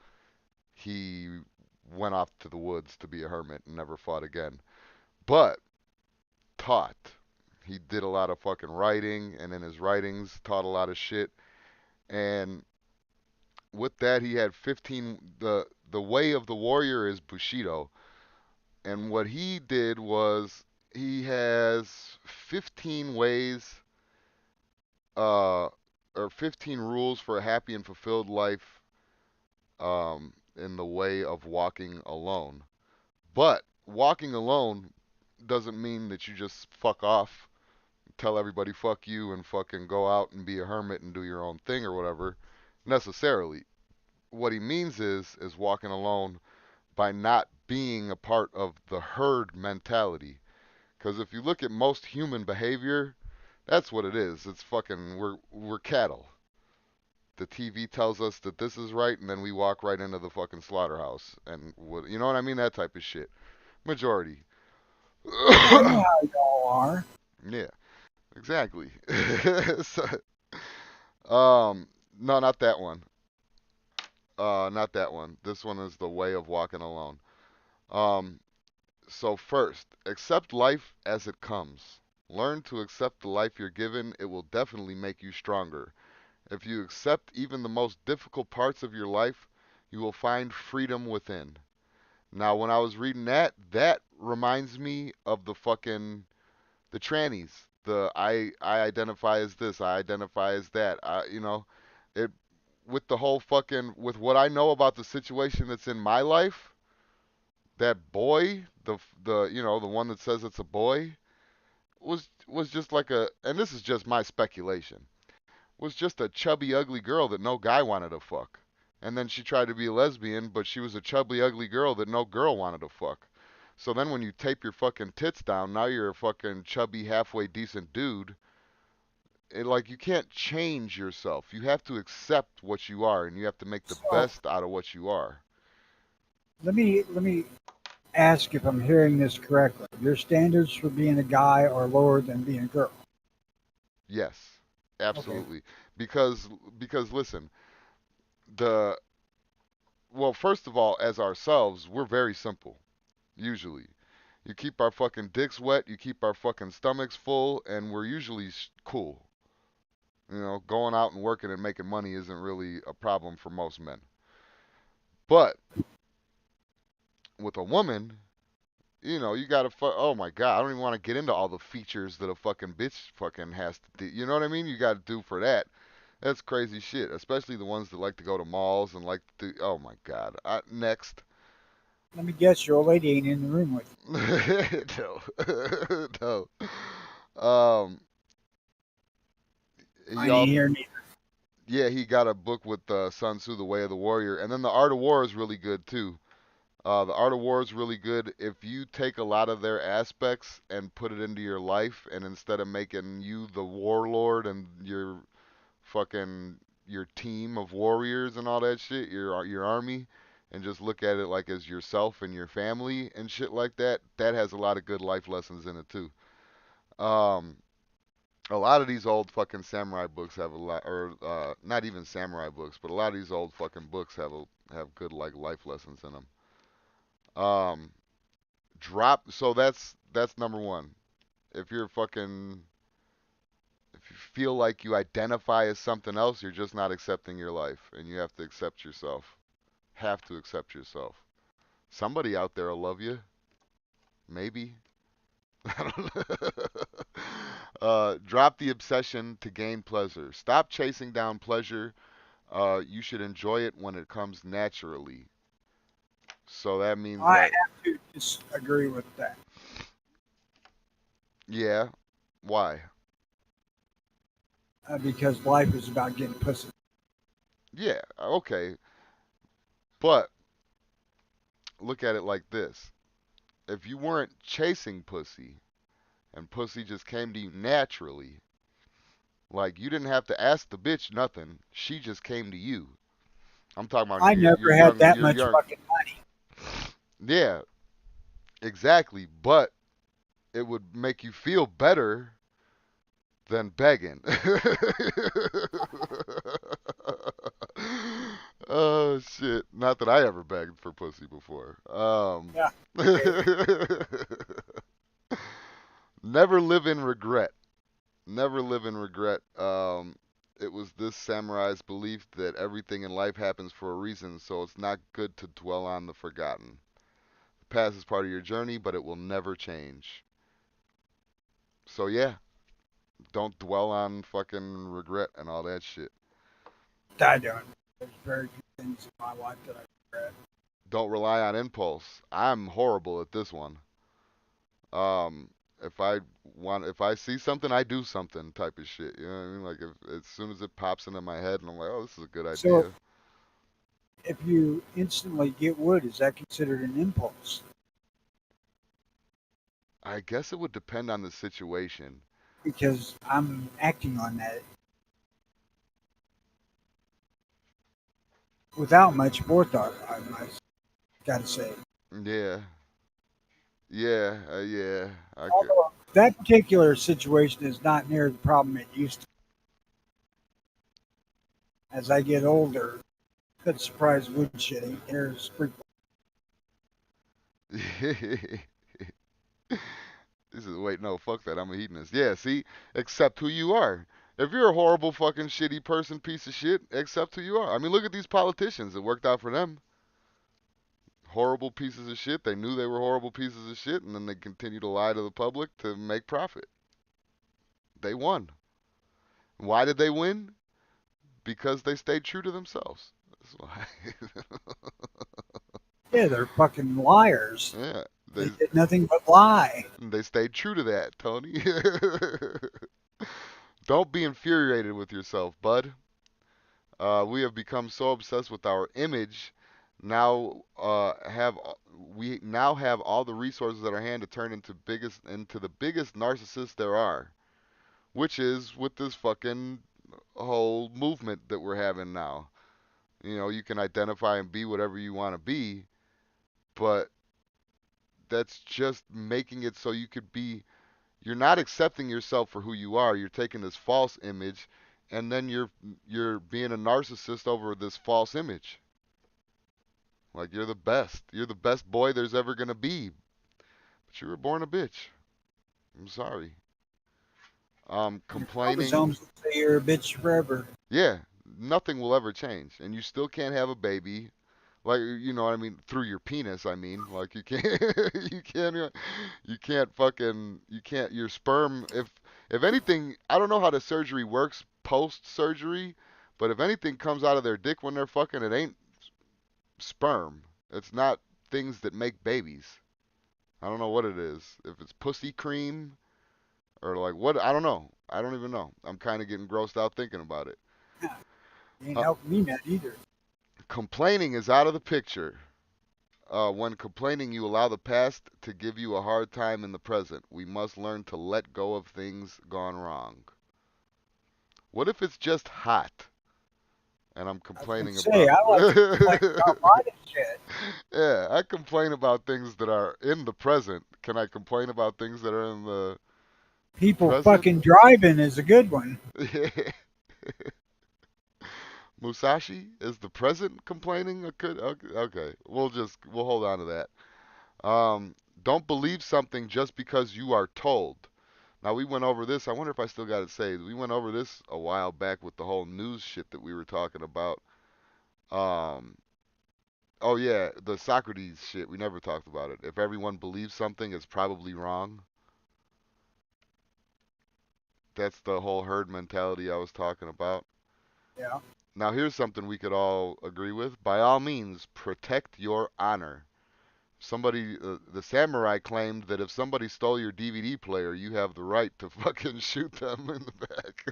he went off to the woods to be a hermit and never fought again. But taught. He did a lot of fucking writing, and in his writings taught a lot of shit. And with that, he had 15. The way of the warrior is Bushido, and what he did was he has 15 ways, uh, or 15 rules for a happy and fulfilled life, in the way of walking alone. But walking alone doesn't mean that you just fuck off, tell everybody fuck you, and fucking go out and be a hermit and do your own thing or whatever, necessarily. What he means is walking alone by not being a part of the herd mentality. Because if you look at most human behavior, that's what it is. It's fucking we're cattle. The TV tells us that this is right, and then we walk right into the fucking slaughterhouse, and you know what I mean? That type of shit. Majority. I know how y'all are. Yeah, exactly. So, um, no, not that one. Not that one. This one is the way of walking alone. Um, so first, accept life as it comes. Learn to accept the life you're given. It will definitely make you stronger. If you accept even the most difficult parts of your life, you will find freedom within. Now, when I was reading that, that reminds me of the trannies. The I identify as this, I identify as that. It with the whole fucking with what I know about the situation that's in my life, that boy, the one that says it's a boy, was just like and this is just my speculation, was just a chubby ugly girl that no guy wanted to fuck. And then she tried to be a lesbian, but she was a chubby ugly girl that no girl wanted to fuck. So then when you tape your fucking tits down, now you're a fucking chubby halfway decent dude. Like, you can't change yourself. You have to accept what you are, and you have to make the So best out of what you are. let me ask if I'm hearing this correctly. Your standards for being a guy are lower than being a girl. Yes, Okay. absolutely. Because because listen, the well, first of all, as ourselves, we're very simple. Usually, you keep our fucking dicks wet, you keep our fucking stomachs full, and we're usually cool. You know, going out and working and making money isn't really a problem for most men. But with a woman, you know, you gotta oh my god, I don't even want to get into all the features that a fucking bitch fucking has to do. You know what I mean? You gotta do for that. That's crazy shit, especially the ones that like to go to malls and like to. Oh my god. Next. Let me guess, your old lady ain't in the room with No, no. Um, you. I he ain't also, hearing neither. yeah, he got a book with Sun Tzu, The Way of the Warrior, and then The Art of War is really good too. The Art of War is really good if you take a lot of their aspects and put it into your life, and instead of making you the warlord and fucking your team of warriors and all that shit, your army, and just look at it like as yourself and your family and shit like that. That has a lot of good life lessons in it too. Um, a lot of these old fucking samurai books have a lot, or not even samurai books, but a lot of these old fucking books have good like life lessons in them. Um, drop. So that's number one. If you're fucking if you feel like you identify as something else, you're just not accepting your life, and you have to accept yourself. Have to accept yourself. Somebody out there will love you, maybe. Drop the obsession to gain pleasure. Stop chasing down pleasure. You should enjoy it when it comes naturally. So that means I like, have to disagree with that yeah, why? because life is about getting pussy. Yeah, okay. But look at it like this. If you weren't chasing pussy and pussy just came to you naturally, like you didn't have to ask the bitch nothing, she just came to you. I'm talking about I never had that you're much young. fucking money. Yeah, exactly. But it would make you feel better than begging. Oh shit! Not that I ever begged for pussy before. Yeah. Okay. Never live in regret. Never live in regret. It was this samurai's belief that everything in life happens for a reason, so it's not good to dwell on the forgotten. The past is part of your journey, but it will never change. So yeah, don't dwell on fucking regret and all that shit. I don't. There's very few things in my life that I regret. Don't rely on impulse. I'm horrible at this one. Um, if I see something, I do something type of shit. You know what I mean? Like if as soon as it pops into my head and I'm like, oh, this is a good So idea. if you instantly get wood, is that considered an impulse? I guess it would depend on the situation. Because I'm acting on that without much forethought, I must gotta say. Yeah, yeah. I could. Although that particular situation is not near the problem it used to. As I get older, that surprise wood shitting airs frequently. This is wait, no, fuck that. I'm a hedonist. Yeah, see, accept who you are. If you're a horrible fucking shitty person, piece of shit, accept who you are. I mean, look at these politicians. It worked out for them. Horrible pieces of shit. They knew they were horrible pieces of shit, and then they continue to lie to the public to make profit. They won. Why did they win? Because they stayed true to themselves. That's why. Yeah, they're fucking liars. Yeah, They did nothing but lie. they stayed true to that, Tony. Don't be infuriated with yourself, bud. We have become so obsessed with our image. Now we now have all the resources at our hand to turn into the biggest narcissists there are, which is with this fucking whole movement that we're having now. You know, you can identify and be whatever you want to be, but that's just making it so you could be. You're not accepting yourself for who you are. You're taking this false image, and then you're being a narcissist over this false image. Like you're the best. You're the best boy there's ever gonna be. But you were born a bitch. I'm sorry. Your Complaining. chromosomes will say you're a bitch forever. Yeah, nothing will ever change, and you still can't have a baby. Like you know what I mean, through your penis. I mean, like you can't, you can't. Your sperm. If anything, I don't know how the surgery works post surgery, but if anything comes out of their dick when they're fucking, it ain't sperm. It's not things that make babies. I don't know what it is. If it's pussy cream or like what, I don't know. I don't even know. I'm kind of getting grossed out thinking about it. You ain't Uh, helping me none either. Complaining is out of the picture. When complaining, you allow the past to give you a hard time in the present. We must learn to let go of things gone wrong. What if it's just hot and I'm I was gonna complaining say about. I like to complain about body shit. Yeah, I complain about things that are in the present. Can I complain about things that are in the People present? fucking driving is a good one. Musashi is the present complaining? Okay, we'll hold on to that. Don't believe something just because you are told. Now we went over this. I wonder if I still got it saved. We went over this a while back with the whole news shit that we were talking about. Um, oh yeah, the Socrates shit. We never talked about it. If everyone believes something, it's probably wrong. That's the whole herd mentality I was talking about. Yeah. Now here's something we could all agree with. By all means, protect your honor. The samurai claimed that if somebody stole your DVD player, you have the right to fucking shoot them in the back.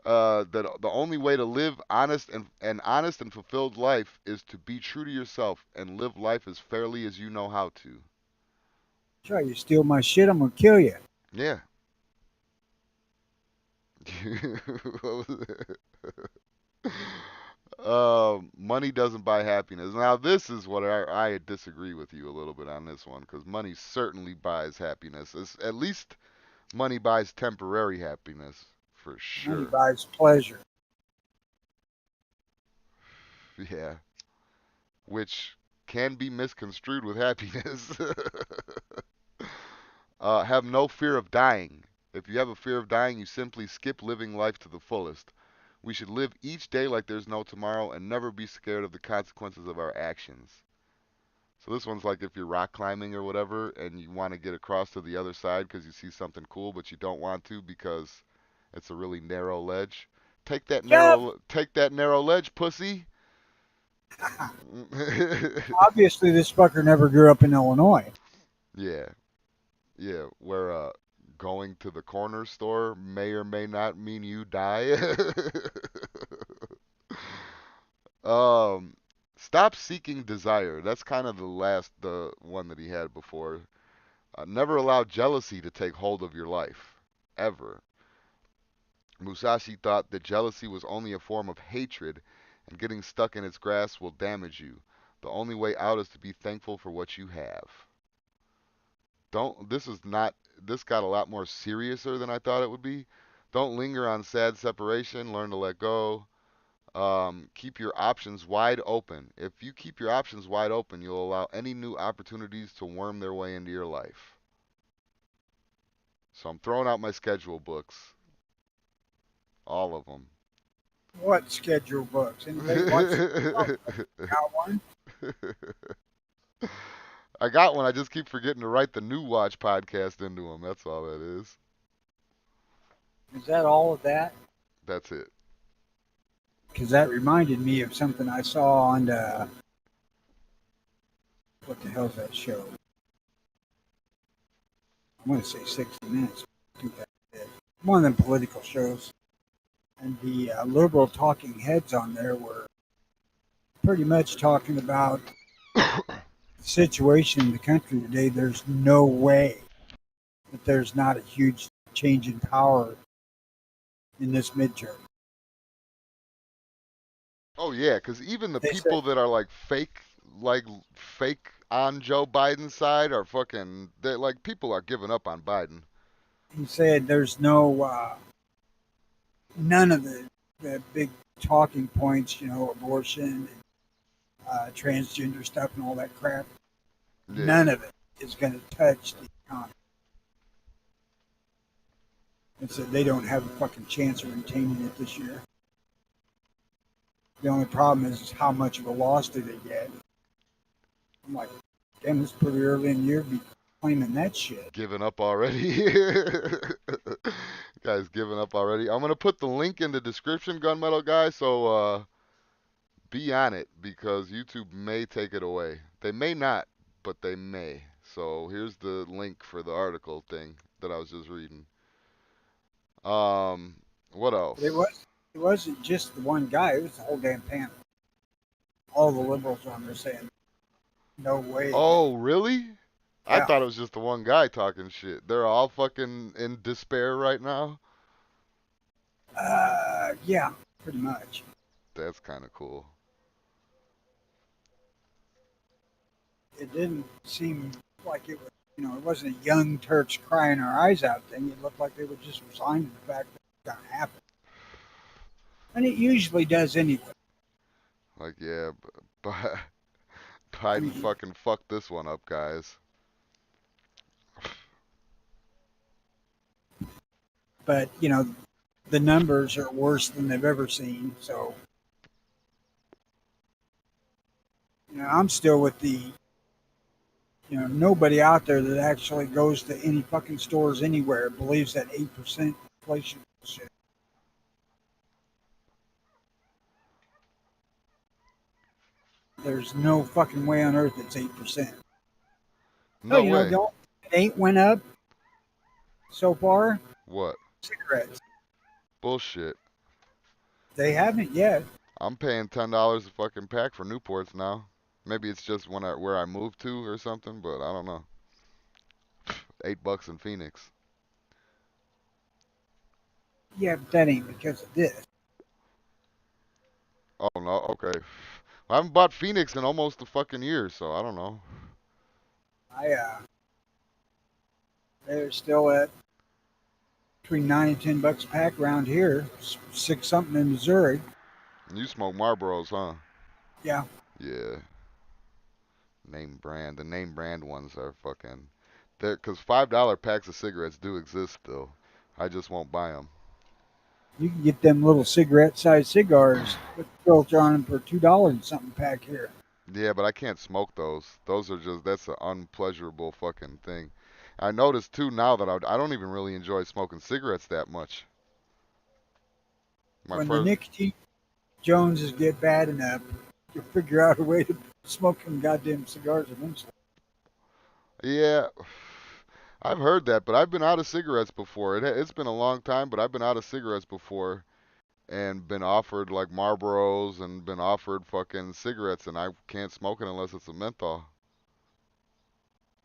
That the only way to live honest and fulfilled life is to be true to yourself and live life as fairly as you know how to. Try you steal my shit, I'm gonna kill you. Yeah. What was it? Money doesn't buy happiness. Now, this is what I disagree with you a little bit on this one because money certainly buys happiness. At least money buys temporary happiness for Money sure. buys pleasure. Yeah, which can be misconstrued with happiness. Have no fear of dying. If you have a fear of dying, you simply skip living life to the fullest. We should live each day like there's no tomorrow and never be scared of the consequences of our actions. So this one's like if you're rock climbing or whatever and you want to get across to the other side because you see something cool but you don't want to because it's a really narrow ledge. Yep. Take that narrow ledge, pussy. Obviously, this fucker never grew up in Illinois. Yeah. Yeah, where going to the corner store may or may not mean you die. um Stop seeking desire. That's kind of the one that he had before. Never allow jealousy to take hold of your life, ever. Musashi thought that jealousy was only a form of hatred, and getting stuck in its grasp will damage you. The only way out is to be thankful for what you have. Don't, this is not, this got a lot more seriouser than I thought it would be. Don't linger on sad separation, learn to let go. Keep your options wide open. If you keep your options wide open, you'll allow any new opportunities to worm their way into your life. So I'm throwing out my schedule books. All of them. What schedule books? Anybody watch? Oh, got one? I got one. I just keep forgetting to write the New Watch podcast into them. That's all that is. Is that all of that? That's it. Because that reminded me of something I saw on the what the hell's that show? I want to say 60 Minutes. One of them political shows, and the liberal talking heads on there were pretty much talking about the situation in the country today. There's no way that there's not a huge change in power in this midterm. Oh yeah, because even the They said, people that are like fake on Joe Biden's side are fucking. They like people are giving up on Biden. He said there's none of the big talking points, abortion, transgender stuff, and all that crap. Yeah. None of it is going to touch the economy. And said they don't have a fucking chance of retaining it this year. The only problem is how much of a loss do they get? I'm like, damn, it's pretty early in the year to be claiming that shit. Giving up already. Guys giving up already. I'm gonna put the link in the description, Gunmetal guy, so be on it because YouTube may take it away. They may not, but they may. So here's the link for the article thing that I was just reading. What But it else? wasn't just the one guy, it was the whole damn panel. All the liberals on there saying, no way. Oh, really? I Yeah. thought it was just the one guy talking shit. They're all fucking in despair right now. Yeah, pretty much. That's kind of cool. It didn't seem like it was, it wasn't a young Turks crying our eyes out thing. It looked like they were just resigned to the fact that it's going to happen. And it usually does anyway. Like, yeah, Biden I mean, fucking fucked this one up, guys. but, the numbers are worse than they've ever seen. So, I'm still with nobody out there that actually goes to any fucking stores anywhere believes that 8% inflation shit. There's no fucking way on earth it's 8%. Oh, No way. the only thing that ain't went up so far, What? cigarettes. Bullshit. They haven't yet. I'm paying $10 a fucking pack for Newports now. Maybe it's just where I moved to or something, but I don't know. $8 in Phoenix. Yeah, but that ain't because of this. Oh no, okay. I haven't bought Phoenix in almost a fucking year, so I don't know. They're still at between $9 and $10 a pack around here. 6 something in Missouri. You smoke Marlboros, huh? Yeah. Yeah. Name brand. The name brand ones are fucking. Because $5 packs of cigarettes do exist still. I just won't buy them. You can get them little cigarette-sized cigars with a filter on them for $2 and something pack here. Yeah, but I can't smoke those. Those are just, that's an unpleasurable fucking thing. I noticed too now that I don't even really enjoy smoking cigarettes that much. My When the first, nicotine Joneses get bad enough, you'll figure out a way to smoke them goddamn cigars eventually. yeah, I've heard that, but I've been out of cigarettes before. It's been a long time, but I've been out of cigarettes before and been offered like Marlboros and been offered fucking cigarettes, and I can't smoke it unless it's a menthol.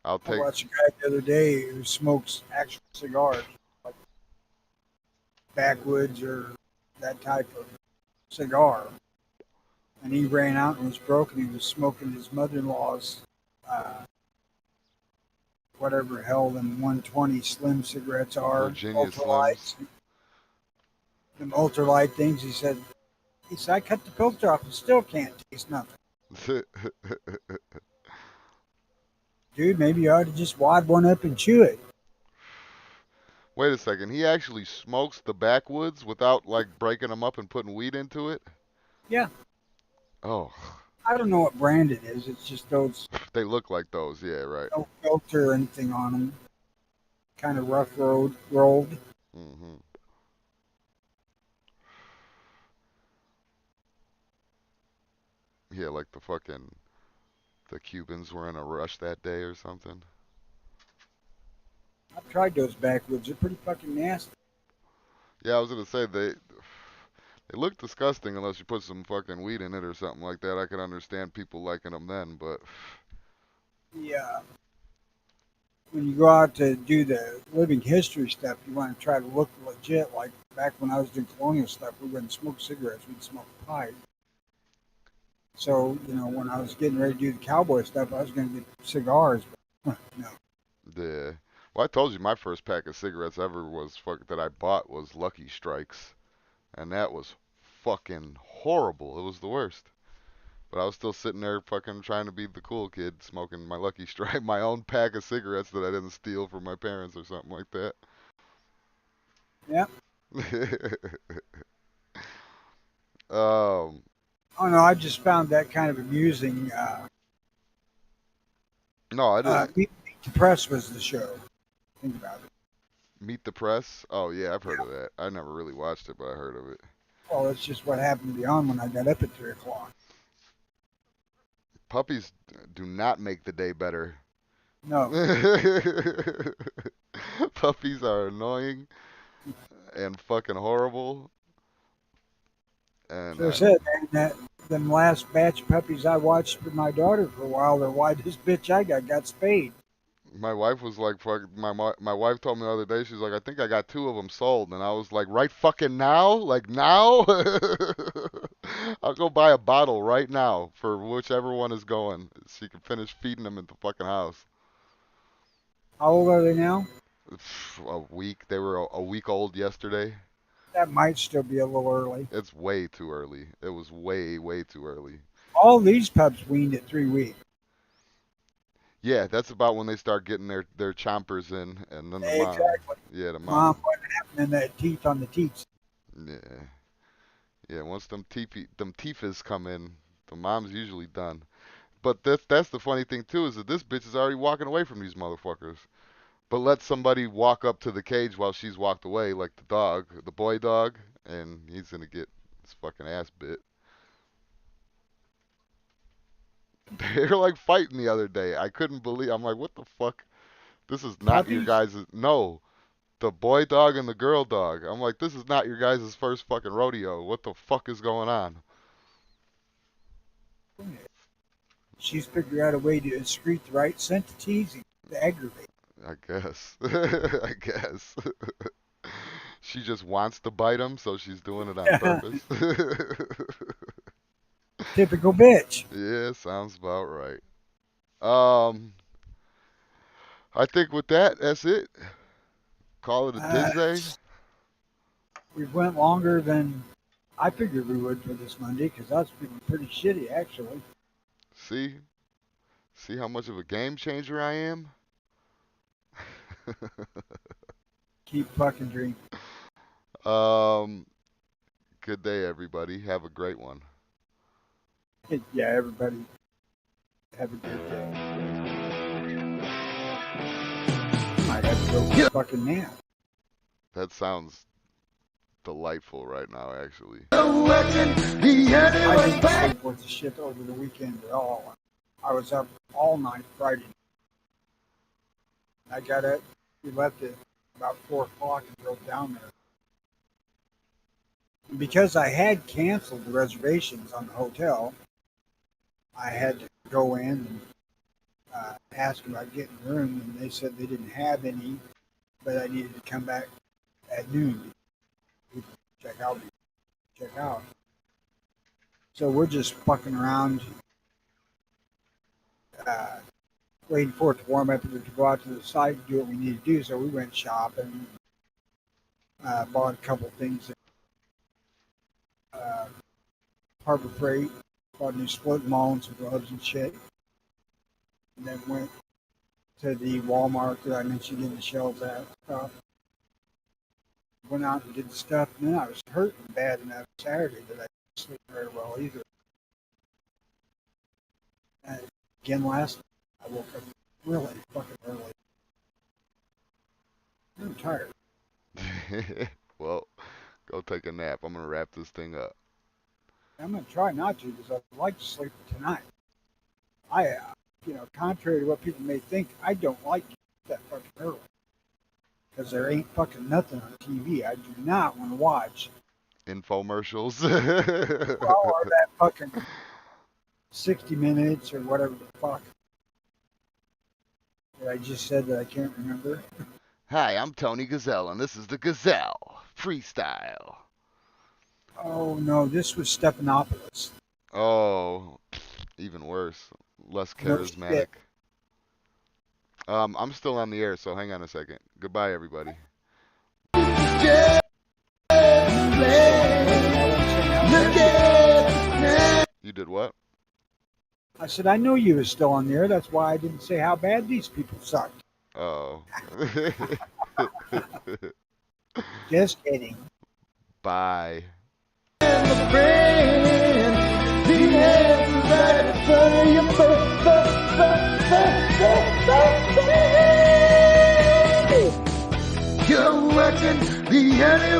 I'll I take, watched a guy the other day who smokes actual cigars, like backwoods or that type of cigar. And he ran out and was broke, and he was smoking his mother-in-law's whatever hell them 120 slim cigarettes are, Virginia Slims. ultralights, them ultralight things. He said, I cut the filter off and still can't taste nothing. Dude, maybe you ought to just wad one up and chew it. Wait a second. He actually smokes the backwoods without like breaking them up and putting weed into it? Yeah. Oh, I don't know what brand it is. It's just those, they look like those. Yeah, right. no filter or anything on them. Kind of rolled. hmm Yeah, like the Cubans were in a rush that day or something. I've tried those backwoods. They're pretty fucking nasty. Yeah, I was gonna say they look disgusting unless you put some fucking weed in it or something like that. I could understand people liking them then, but Yeah. When you go out to do the living history stuff, you want to try to look legit. Like back when I was doing colonial stuff, we wouldn't smoke cigarettes. We'd smoke pipe. So, when I was getting ready to do the cowboy stuff, I was going to get cigars. But, no. Yeah. Well, I told you my first pack of cigarettes ever that I bought was Lucky Strikes, and that was fucking horrible. It was the worst. But I was still sitting there fucking trying to be the cool kid, smoking my Lucky Strike, my own pack of cigarettes that I didn't steal from my parents or something like that. Yeah. um, Oh, no, I just found that kind of amusing. no, I didn't. Meet the Press was the show. Think about it. Meet the Press? Oh, yeah, I've heard of that. I never really watched it, but I heard of it. Well, it's just what happened to be on when I got up at 3 o'clock. Puppies do not make the day better. No. Puppies are annoying and fucking horrible. And So I said, man, them last batch of puppies I watched with my daughter for a while, the widest bitch I got spayed. my wife was like, my wife told me the other day, she's like, I think I got 2 of them sold. And I was like, right fucking now? Like now? I'll go buy a bottle right now for whichever one is going. So you can finish feeding them at the fucking house. How old are they now? A week. They were a week old yesterday. That might still be a little early. It's way too early. It was way, way too early. All these pups weaned at 3 weeks. Yeah, that's about when they start getting their chompers in, and then the mom. Exactly. Yeah, the Mom mom. wasn't having that teeth on the teats. Yeah, yeah. Once them teethers come in, the mom's usually done. But that's the funny thing too, is that this bitch is already walking away from these motherfuckers. But let somebody walk up to the cage while she's walked away, like the dog, the boy dog, and he's gonna get his fucking ass bit. They're like fighting the other day. I couldn't believe. I'm like, what the fuck? This is not your Puppies? guys'. No, the boy dog and the girl dog. I'm like, this is not your guys' first fucking rodeo. What the fuck is going on? She's figured out a way to excrete the right scent to tease him, to aggravate. I guess. I guess. She just wants to bite him, so she's doing it on purpose. Typical bitch. Yeah, sounds about right. Um, I think with that, that's it. Call it a Disney. We went longer than I figured we would for this Monday because I was feeling pretty shitty, actually. See how much of a game changer I am? Keep fucking drinking. Good day, everybody. Have a great one. Yeah, everybody have a good day. Might have to go for a fucking nap. That sounds delightful right now, actually. I didn't sleep worth the shit over the weekend at all. I was up all night Friday. I got up, we left at about 4 o'clock and drove down there. And because I had canceled the reservations on the hotel, I had to go in and ask about getting a room, and they said they didn't have any, but I needed to come back at noon to check out. So we're just fucking around, waiting for it to warm up to go out to the site and do what we need to do. So we went shopping, bought a couple things at Harbor Freight, bought a new split maul and some gloves and shit. And then went to the Walmart that I mentioned in the shelves at stuff. Went out and did the stuff, and then I was hurting bad enough Saturday that I didn't sleep very well either. And again, last night, I woke up really fucking early. I'm tired. Well, go take a nap. I'm gonna wrap this thing up. I'm going to try not to because I'd like to sleep tonight. Contrary to what people may think, I don't like that fucking early. Because there ain't fucking nothing on TV. I do not want to watch. Infomercials. Or that fucking 60 Minutes or whatever the fuck that I just said that I can't remember. Hi, I'm Tony Gazelle, and this is the Gazelle Freestyle. Oh, no, this was Stephanopoulos. Oh, even worse. Less No charismatic. shit. I'm still on the air, so hang on a second. Goodbye, everybody. You did what? I said, I know you was still on the air. That's why I didn't say how bad these people sucked. Oh. Just kidding. Bye. You're watching the